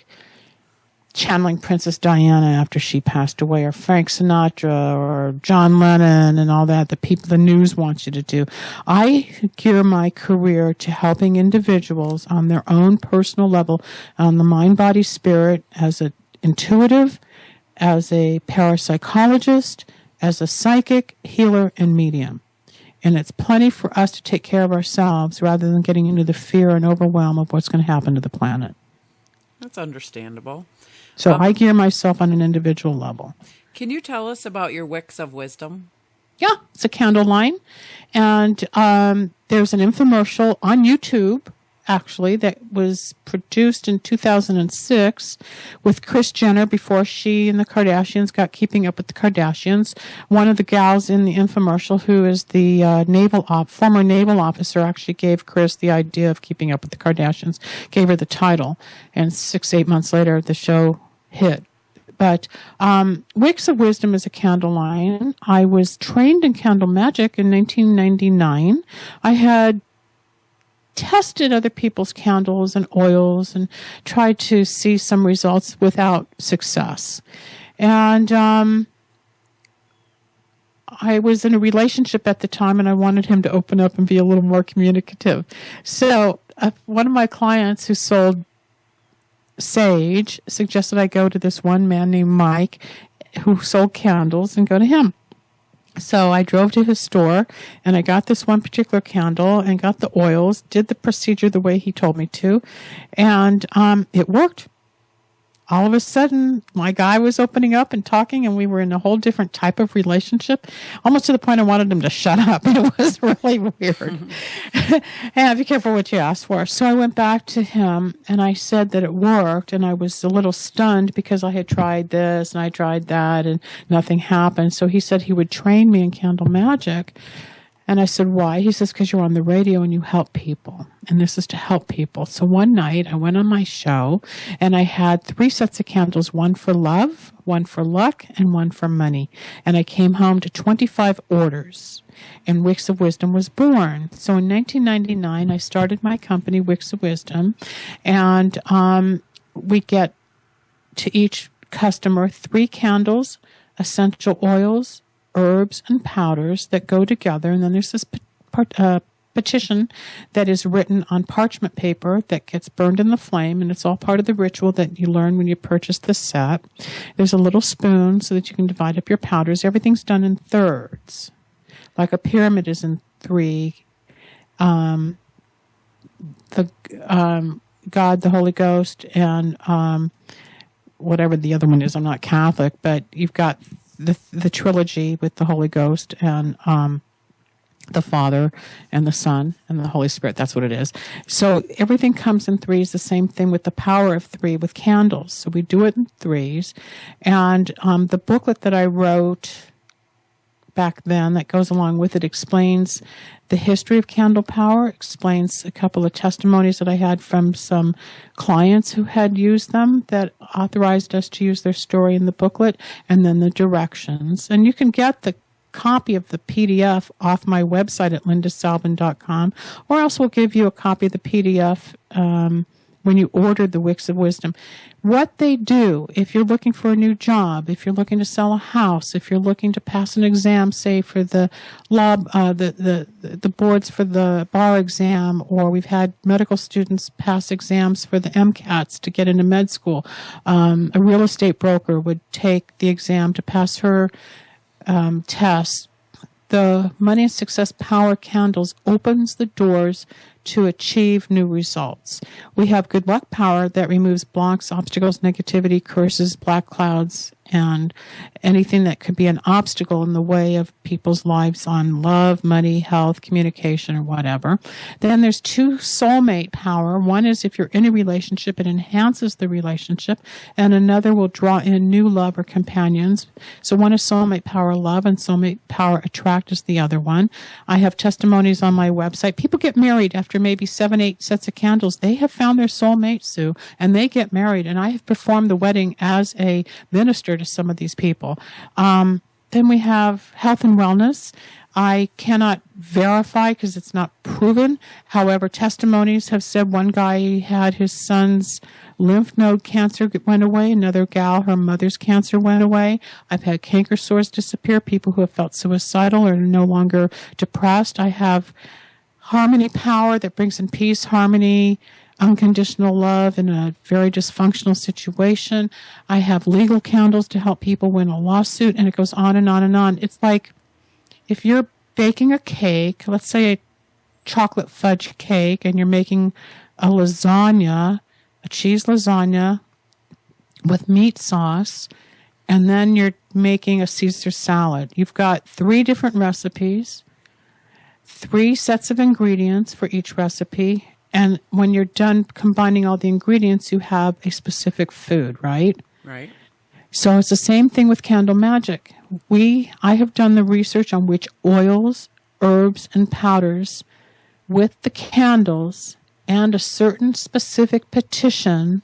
channeling Princess Diana after she passed away, or Frank Sinatra, or John Lennon, and all that, the news wants you to do. I gear my career to helping individuals on their own personal level, on the mind, body, spirit, as an intuitive, as a parapsychologist, as a psychic, healer, and medium. And it's plenty for us to take care of ourselves rather than getting into the fear and overwhelm of what's going to happen to the planet. That's understandable. So I gear myself on an individual level. Can you tell us about your wicks of wisdom? Yeah, it's a candle line. And there's an infomercial on YouTube, actually, that was produced in 2006 with Kris Jenner before she and the Kardashians got Keeping Up with the Kardashians. One of the gals in the infomercial, who is the former naval officer, actually gave Kris the idea of Keeping Up with the Kardashians, gave her the title. And 8 months later, the show hit. But Wicks of Wisdom is a candle line. I was trained in candle magic in 1999. I had tested other people's candles and oils and tried to see some results without success. And I was in a relationship at the time, and I wanted him to open up and be a little more communicative. So one of my clients who sold sage suggested I go to this one man named Mike who sold candles and go to him. So I drove to his store and I got this one particular candle and got the oils, did the procedure the way he told me to, and it worked. All of a sudden, my guy was opening up and talking, and we were in a whole different type of relationship, almost to the point I wanted him to shut up. It was really weird. And be careful what you ask for. So I went back to him, and I said that it worked, and I was a little stunned because I had tried this, and I tried that, and nothing happened. So he said he would train me in candle magic. And I said, why? He says, because you're on the radio and you help people. And this is to help people. So one night I went on my show and I had 3 sets of candles, one for love, one for luck, and one for money. And I came home to 25 orders. And Wicks of Wisdom was born. So in 1999, I started my company, Wicks of Wisdom. And we get to each customer 3 candles, essential oils, herbs and powders that go together, and then there's this petition that is written on parchment paper that gets burned in the flame, and it's all part of the ritual that you learn when you purchase the set. There's a little spoon so that you can divide up your powders. Everything's done in thirds, like a pyramid is in 3. God, the Holy Ghost, and whatever the other one is. I'm not Catholic, but you've got the trilogy with the Holy Ghost and the Father and the Son and the Holy Spirit. That's what it is. So everything comes in 3s. The same thing with the power of 3 with candles. So we do it in 3s. And the booklet that I wrote back then that goes along with it explains the history of candle power, explains a couple of testimonies that I had from some clients who had used them that authorized us to use their story in the booklet, and then the directions. And you can get the copy of the PDF off my website at lindasalvin.com, or else we'll give you a copy of the PDF when you order the Wicks of Wisdom. What they do, if you're looking for a new job, if you're looking to sell a house, if you're looking to pass an exam, say for the the boards for the bar exam, or we've had medical students pass exams for the MCATs to get into med school. A real estate broker would take the exam to pass her test. The Money and Success Power Candles opens the doors to achieve new results. We have Good Luck Power that removes blocks, obstacles, negativity, curses, black clouds, and anything that could be an obstacle in the way of people's lives on love, money, health, communication, or whatever. Then there's 2 soulmate power. One is if you're in a relationship, it enhances the relationship, and another will draw in new love or companions. So one is soulmate power love, and soulmate power attract is the other one. I have testimonies on my website. People get married after maybe 7, 8 sets of candles. They have found their soulmate, Sue, and they get married, and I have performed the wedding as a minister to some of these people. Then we have health and wellness. I cannot verify because it's not proven. However, testimonies have said one guy had his son's lymph node cancer went away. Another gal, her mother's cancer went away. I've had canker sores disappear. People who have felt suicidal are no longer depressed. I have harmony power that brings in peace, harmony, unconditional love in a very dysfunctional situation. I have legal candles to help people win a lawsuit, and it goes on and on and on. It's like if you're baking a cake, let's say a chocolate fudge cake, and you're making a lasagna, a cheese lasagna with meat sauce, and then you're making a Caesar salad. You've got 3 different recipes, 3 sets of ingredients for each recipe, and when you're done combining all the ingredients, you have a specific food, right? Right. So it's the same thing with candle magic. I have done the research on which oils, herbs, and powders with the candles and a certain specific petition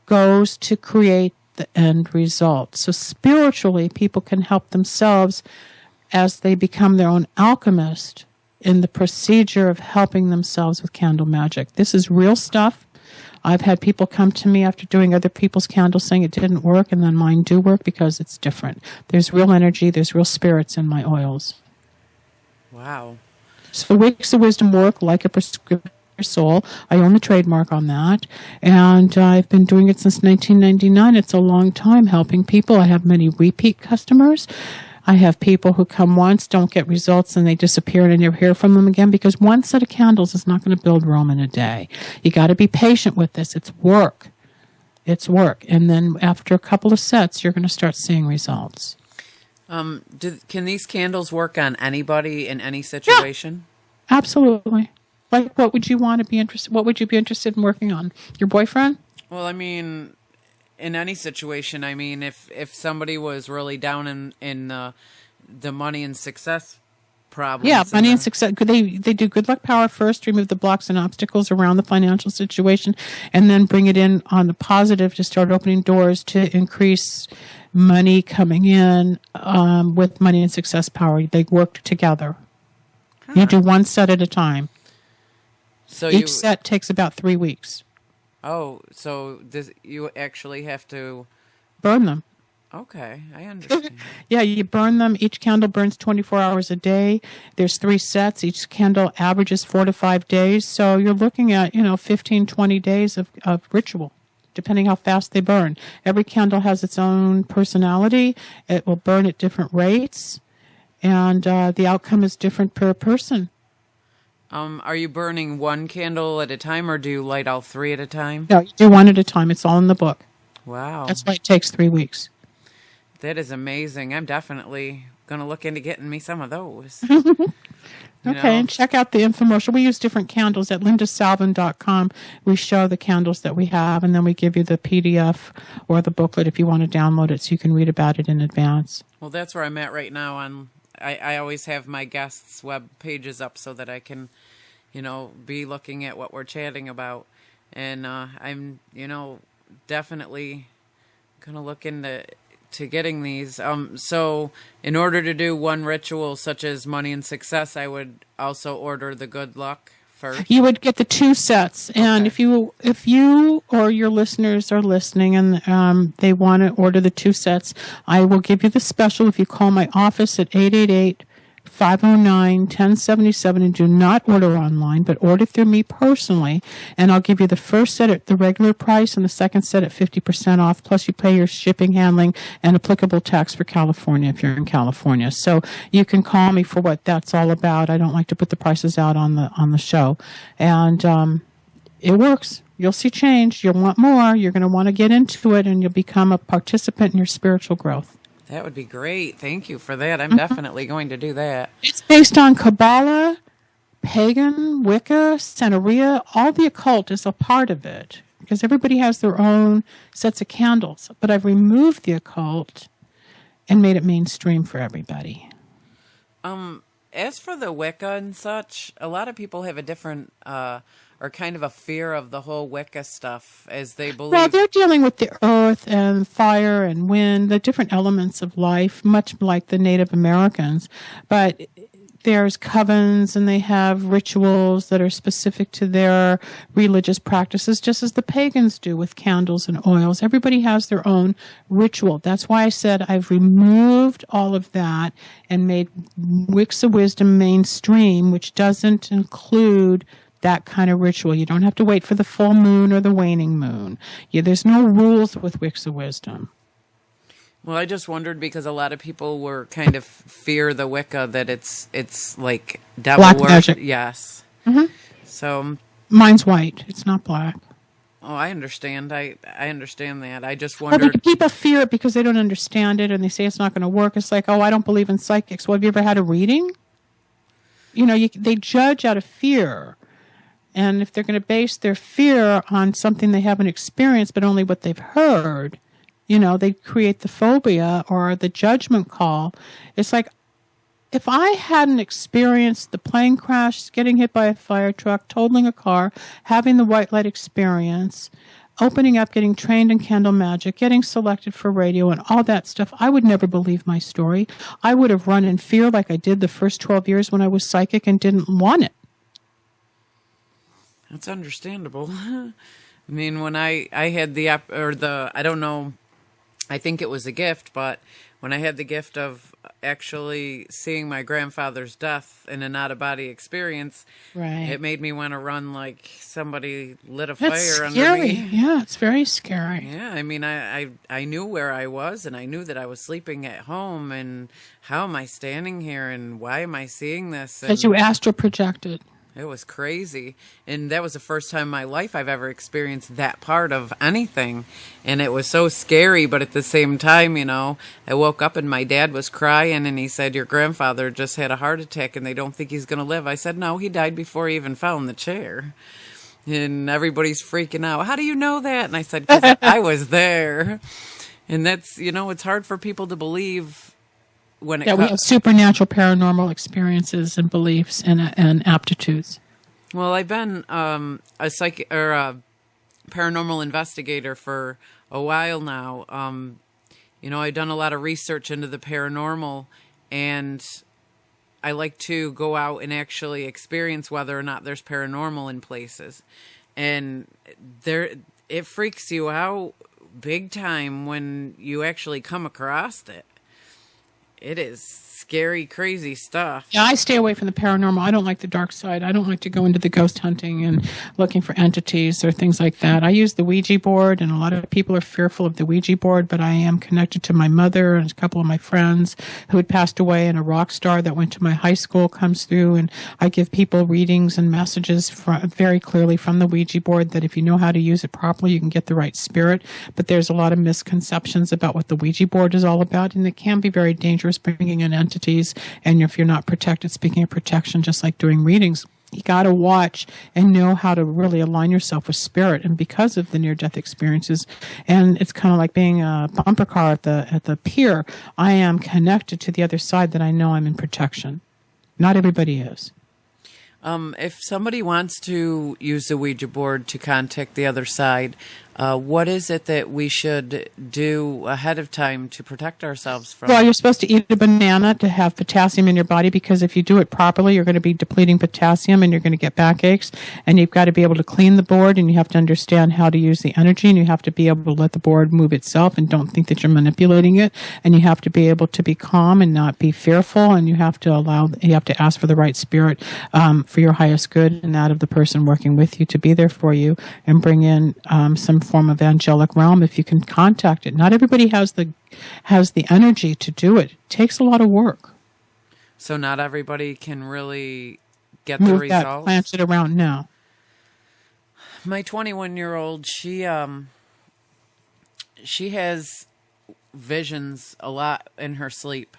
goes to create the end result. So spiritually, people can help themselves as they become their own alchemist in the procedure of helping themselves with candle magic. This is real stuff. I've had people come to me after doing other people's candles saying it didn't work, and then mine do work because it's different. There's real energy, there's real spirits in my oils. Wow. So Wicks of Wisdom work like a prescription for your soul. I own the trademark on that, and I've been doing it since 1999. It's a long time helping people. I have many repeat customers. I have people who come once, don't get results, and they disappear, and I never hear from them again because one set of candles is not going to build Rome in a day. You got to be patient with this. It's work. It's work. And then after a couple of sets, you're going to start seeing results. Can these candles work on anybody in any situation? Yeah, absolutely. Like, what would you want to be interested? What would you be interested in working on? Your boyfriend? Well, I mean, in any situation. I mean, if somebody was really down in the money and success problems. Yeah, money and success. They do good luck power first, remove the blocks and obstacles around the financial situation, and then bring it in on the positive to start opening doors to increase money coming in with money and success power. They work together. Huh. You do one set at a time. So each set takes about 3 weeks. Oh, so you actually have to burn them. Okay, I understand. Yeah, you burn them. Each candle burns 24 hours a day. There's 3 sets. Each candle averages 4 to 5 days. So you're looking at, 15, 20 days of ritual, depending how fast they burn. Every candle has its own personality. It will burn at different rates, and the outcome is different per person. Are you burning one candle at a time, or do you light all 3 at a time? No, you do one at a time. It's all in the book. Wow. That's why it takes 3 weeks. That is amazing. I'm definitely going to look into getting me some of those. Okay, and check out the infomercial. We use different candles at lindasalvin.com. We show the candles that we have, and then we give you the PDF or the booklet if you want to download it so you can read about it in advance. Well, that's where I'm at right now. I always have my guests' web pages up so that I can, be looking at what we're chatting about. And I'm, definitely going to look into getting these. So in order to do one ritual such as money and success, I would also order the good luck first. You would get the 2 sets. And okay. if you or your listeners are listening and they want to order the 2 sets, I will give you the special if you call my office at 888-509-1077 and do not order online, but order through me personally, and I'll give you the first set at the regular price and the second set at 50% off, plus you pay your shipping, handling, and applicable tax for California if you're in California. So you can call me for what that's all about. I don't like to put the prices out on the show. And it works. You'll see change. You'll want more. You're going to want to get into it, and you'll become a participant in your spiritual growth. That would be great. Thank you for that. I'm definitely going to do that. It's based on Kabbalah, Pagan, Wicca, Santeria. All the occult is a part of it because everybody has their own sets of candles. But I've removed the occult and made it mainstream for everybody. As for the Wicca and such, a lot of people have a different or kind of a fear of the whole Wicca stuff as they believe. Well, they're dealing with the earth and fire and wind, the different elements of life, much like the Native Americans. But there's covens and they have rituals that are specific to their religious practices, just as the pagans do with candles and oils. Everybody has their own ritual. That's why I said I've removed all of that and made Wicks of Wisdom mainstream, which doesn't include that kind of ritual. You don't have to wait for the full moon or the waning moon. There's no rules with Wicks of Wisdom. Well, I just wondered because a lot of people were kind of fear the Wicca that it's like devil black worship. Magic. Yes. Mm-hmm. So mine's white. It's not black. Oh, I understand. I understand that. I just Or wondered. people fear it because they don't understand it and they say it's not going to work. It's like, oh, I don't believe in psychics. Well, have you ever had a reading? They judge out of fear. And if they're going to base their fear on something they haven't experienced, but only what they've heard, they create the phobia or the judgment call. It's like, if I hadn't experienced the plane crash, getting hit by a fire truck, totaling a car, having the white light experience, opening up, getting trained in candle magic, getting selected for radio and all that stuff, I would never believe my story. I would have run in fear like I did the first 12 years when I was psychic and didn't want it. That's understandable. I mean, when I had I don't know, I think it was a gift, but when I had the gift of actually seeing my grandfather's death in an out-of-body experience, right, it made me want to run like somebody lit a That's fire scary. under me. Yeah, it's very scary. Yeah, I mean, I knew where I was, and I knew that I was sleeping at home, and how am I standing here, and why am I seeing this? Because you astral projected. It was crazy. And that was the first time in my life I've ever experienced that part of anything. And it was so scary, but at the same time, I woke up and my dad was crying and he said, your grandfather just had a heart attack and they don't think he's going to live. I said, no, he died before he even found the chair. And everybody's freaking out. How do you know that? And I said, because I was there. And that's, it's hard for people to believe when we have supernatural paranormal experiences and beliefs and aptitudes. Well, I've been a psychic or a paranormal investigator for a while now. I've done a lot of research into the paranormal, and I like to go out and actually experience whether or not there's paranormal in places. And it freaks you out big time when you actually come across it. It is scary, crazy stuff. Yeah, I stay away from the paranormal. I don't like the dark side. I don't like to go into the ghost hunting and looking for entities or things like that. I use the Ouija board, and a lot of people are fearful of the Ouija board, but I am connected to my mother and a couple of my friends who had passed away, and a rock star that went to my high school comes through, and I give people readings and messages very clearly from the Ouija board that if you know how to use it properly, you can get the right spirit. But there's a lot of misconceptions about what the Ouija board is all about, and it can be very dangerous bringing in entities. And if you're not protected, speaking of protection, just like doing readings, you got to watch and know how to really align yourself with spirit. And because of the near-death experiences, and it's kind of like being a bumper car at the pier, I am connected to the other side that I know I'm in protection. Not everybody is. If somebody wants to use the Ouija board to contact the other side, what is it that we should do ahead of time to protect ourselves from? Well, you're supposed to eat a banana to have potassium in your body, because if you do it properly, you're going to be depleting potassium and you're going to get backaches. And you've got to be able to clean the board, and you have to understand how to use the energy, and you have to be able to let the board move itself and don't think that you're manipulating it. And you have to be able to be calm and not be fearful, and you have to ask for the right spirit for your highest good and that of the person working with you to be there for you, and bring in some form of angelic realm if you can contact it. Not everybody has the energy to do it. It takes a lot of work. So not everybody can really get Move the results. that, plant it around now. My 21-year-old, she has visions a lot in her sleep,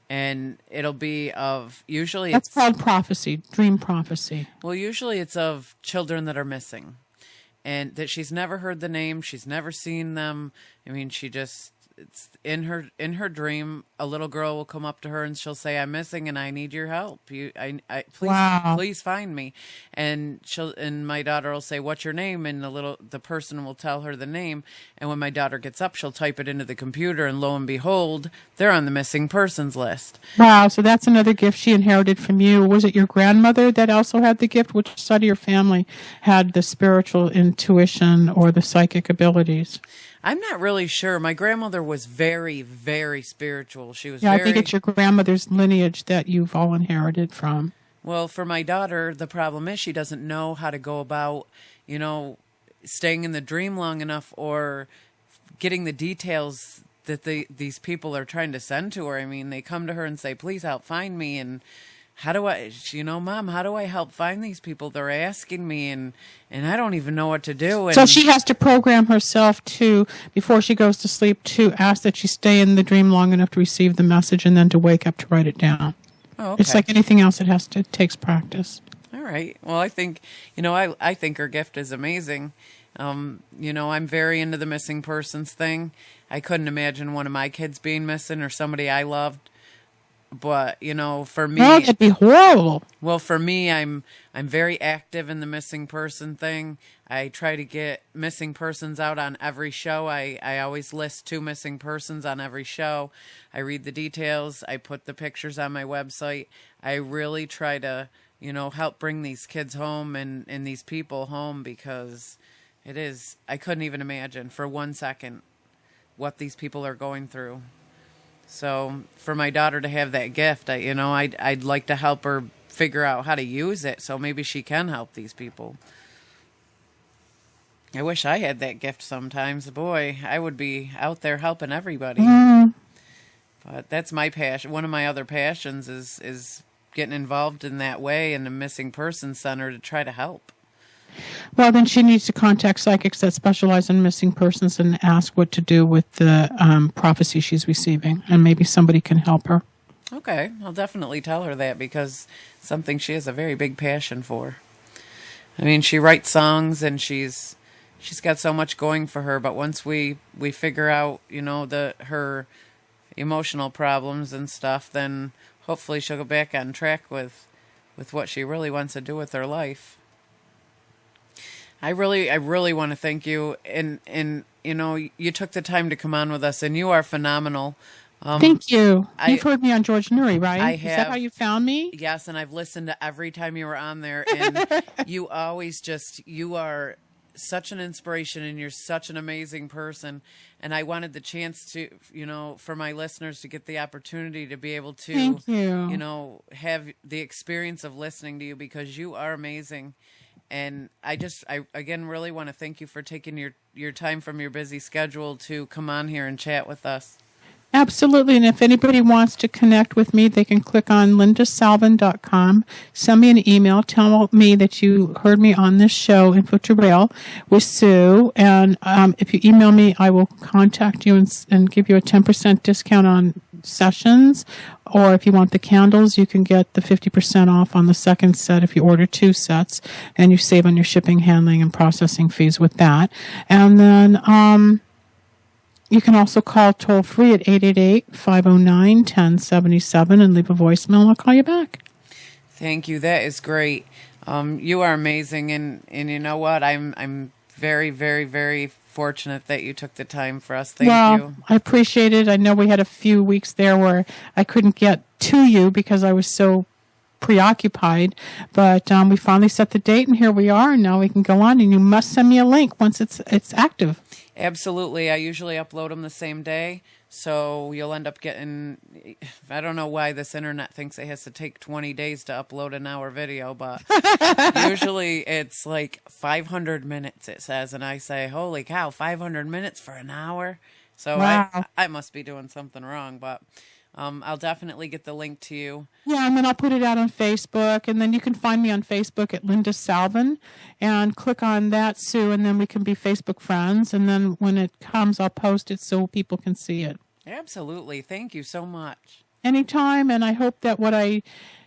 and it'll be of That's called prophecy, dream prophecy. Well, usually it's of children that are missing. And that she's never heard the name, she's never seen them. I mean, it's in her dream, a little girl will come up to her and she'll say, "I'm missing and I need your help. Please find me." And my daughter will say, "What's your name?" And the person will tell her the name. And when my daughter gets up, she'll type it into the computer, and lo and behold, they're on the missing persons list. Wow, so that's another gift she inherited from you. Was it your grandmother that also had the gift? Which side of your family had the spiritual intuition or the psychic abilities? I'm not really sure. My grandmother was very, very spiritual. She was I think it's your grandmother's lineage that you've all inherited from. Well, for my daughter, the problem is she doesn't know how to go about, staying in the dream long enough or getting the details that these people are trying to send to her. I mean, they come to her and say, "Please help find me," and Mom, how do I help find these people? They're asking me, and I don't even know what to do. And So she has to program herself to, before she goes to sleep, to ask that she stay in the dream long enough to receive the message and then to wake up to write it down. Oh, okay. It's like anything else, it takes practice. All right. Well, I think, I think her gift is amazing. I'm very into the missing persons thing. I couldn't imagine one of my kids being missing or somebody I loved. But, for me, Oh, that'd be horrible. Well, for me, I'm very active in the missing person thing. I try to get missing persons out on every show. I always list 2 missing persons on every show. I read the details. I put the pictures on my website. I really try to, help bring these kids home and these people home, because I couldn't even imagine for 1 second what these people are going through. So for my daughter to have that gift, I'd like to help her figure out how to use it so maybe she can help these people. I wish I had that gift sometimes. Boy, I would be out there helping everybody. But that's my passion. One of my other passions is getting involved in that way in the Missing Persons Center to try to help. Well, then she needs to contact psychics that specialize in missing persons and ask what to do with the prophecy she's receiving, and maybe somebody can help her. Okay, I'll definitely tell her that, because something she has a very big passion for. I mean, she writes songs and she's got so much going for her, but once we figure out, her emotional problems and stuff, then hopefully she'll go back on track with what she really wants to do with her life. I really want to thank you, and you took the time to come on with us, and you are phenomenal. Thank you. You've heard me on George Nuri, right? I have. Is that how you found me? Yes, and I've listened to every time you were on there, and you are such an inspiration, and you're such an amazing person. And I wanted the chance to, for my listeners to get the opportunity to be able to, Thank you. Have the experience of listening to you, because you are amazing. And I again really want to thank you for taking your time from your busy schedule to come on here and chat with us. Absolutely. And if anybody wants to connect with me, they can click on lindasalvin.com, send me an email, tell me that you heard me on this show, info2rail, with Sue. And if you email me, I will contact you and give you a 10% discount on sessions. Or if you want the candles, you can get the 50% off on the second set if you order 2 sets, and you save on your shipping, handling, and processing fees with that. And then you can also call toll-free at 888-509-1077 and leave a voicemail, and I'll call you back. Thank you. That is great. You are amazing, and you know what? I'm very, very, very fortunate that you took the time for us. Thank you. I appreciate it. I know we had a few weeks there where I couldn't get to you because I was so preoccupied, but we finally set the date, and here we are, and now we can go on, and you must send me a link once it's active. Absolutely. I usually upload them the same day, so you'll end up getting, I don't know why this internet thinks it has to take 20 days to upload an hour video, but usually it's like 500 minutes, it says, and I say, holy cow, 500 minutes for an hour? So wow. I must be doing something wrong, but I'll definitely get the link to you. Yeah, and then I'll put it out on Facebook, and then you can find me on Facebook at Linda Salvin, and click on that, Sue, and then we can be Facebook friends, and then when it comes, I'll post it so people can see it. Absolutely. Thank you so much. Anytime, and I hope that what I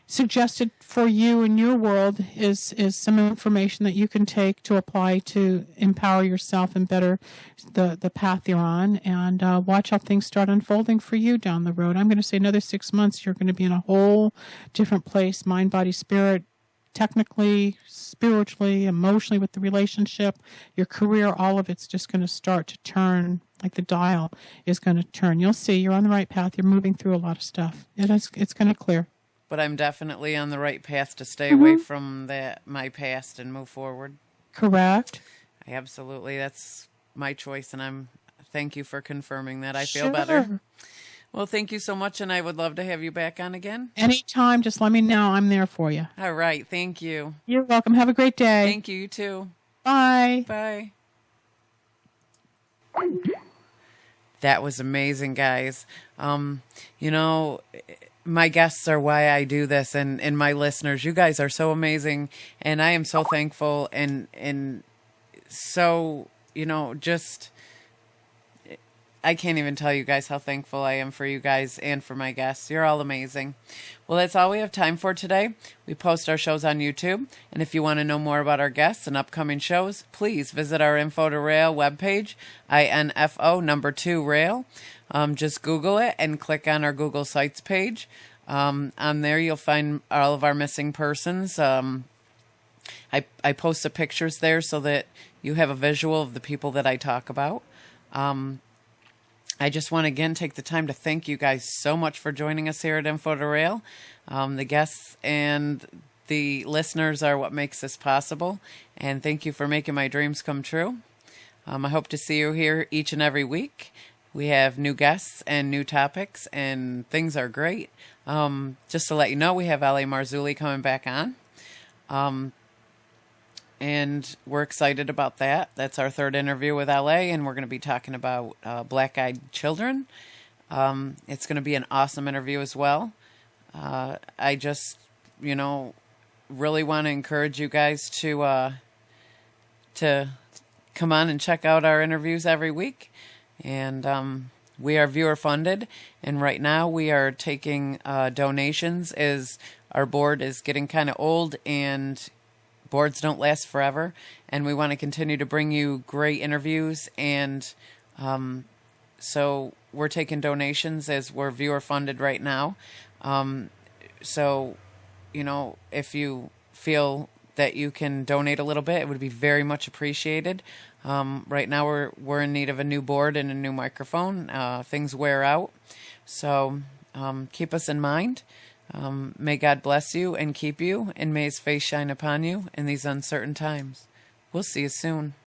suggested for you in your world is some information that you can take to apply to empower yourself and better the path you're on, and watch how things start unfolding for you down the road. I'm going to say another 6 months, you're going to be in a whole different place, mind, body, spirit, technically, spiritually, emotionally, with the relationship, your career, all of it's just going to start to turn, like the dial is going to turn. You'll see you're on the right path. You're moving through a lot of stuff. It's going to clear. But I'm definitely on the right path to stay away from my past and move forward. Correct. Absolutely. That's my choice, and thank you for confirming that. I feel better. Well, thank you so much, and I would love to have you back on again. Anytime. Just let me know. I'm there for you. All right. Thank you. You're welcome. Have a great day. Thank you. You too. Bye. Bye. That was amazing, guys. my guests are why I do this, and my listeners. You guys are so amazing, and I am so thankful and so, just I can't even tell you guys how thankful I am for you guys and for my guests. You're all amazing. Well, that's all we have time for today. We post our shows on YouTube, and if you want to know more about our guests and upcoming shows, please visit our info2rail webpage, info2rail. Just Google it and click on our Google Sites page. On there, you'll find all of our missing persons. I post the pictures there so that you have a visual of the people that I talk about. I just want to again take the time to thank you guys so much for joining us here at info2rail. The guests and the listeners are what makes this possible, and thank you for making my dreams come true. I hope to see you here each and every week. We have new guests and new topics, and things are great. Just to let you know, we have L.A. Marzulli coming back on. And we're excited about that. That's our third interview with LA, and we're going to be talking about black-eyed children. It's going to be an awesome interview as well. I just, really want to encourage you guys to come on and check out our interviews every week. And we are viewer-funded, and right now we are taking donations as our board is getting kind of old, and boards don't last forever, and we want to continue to bring you great interviews, and so we're taking donations as we're viewer funded right now. So, if you feel that you can donate a little bit, it would be very much appreciated. Right now we're in need of a new board and a new microphone. Things wear out, so keep us in mind. May God bless you and keep you, and may His face shine upon you in these uncertain times. We'll see you soon.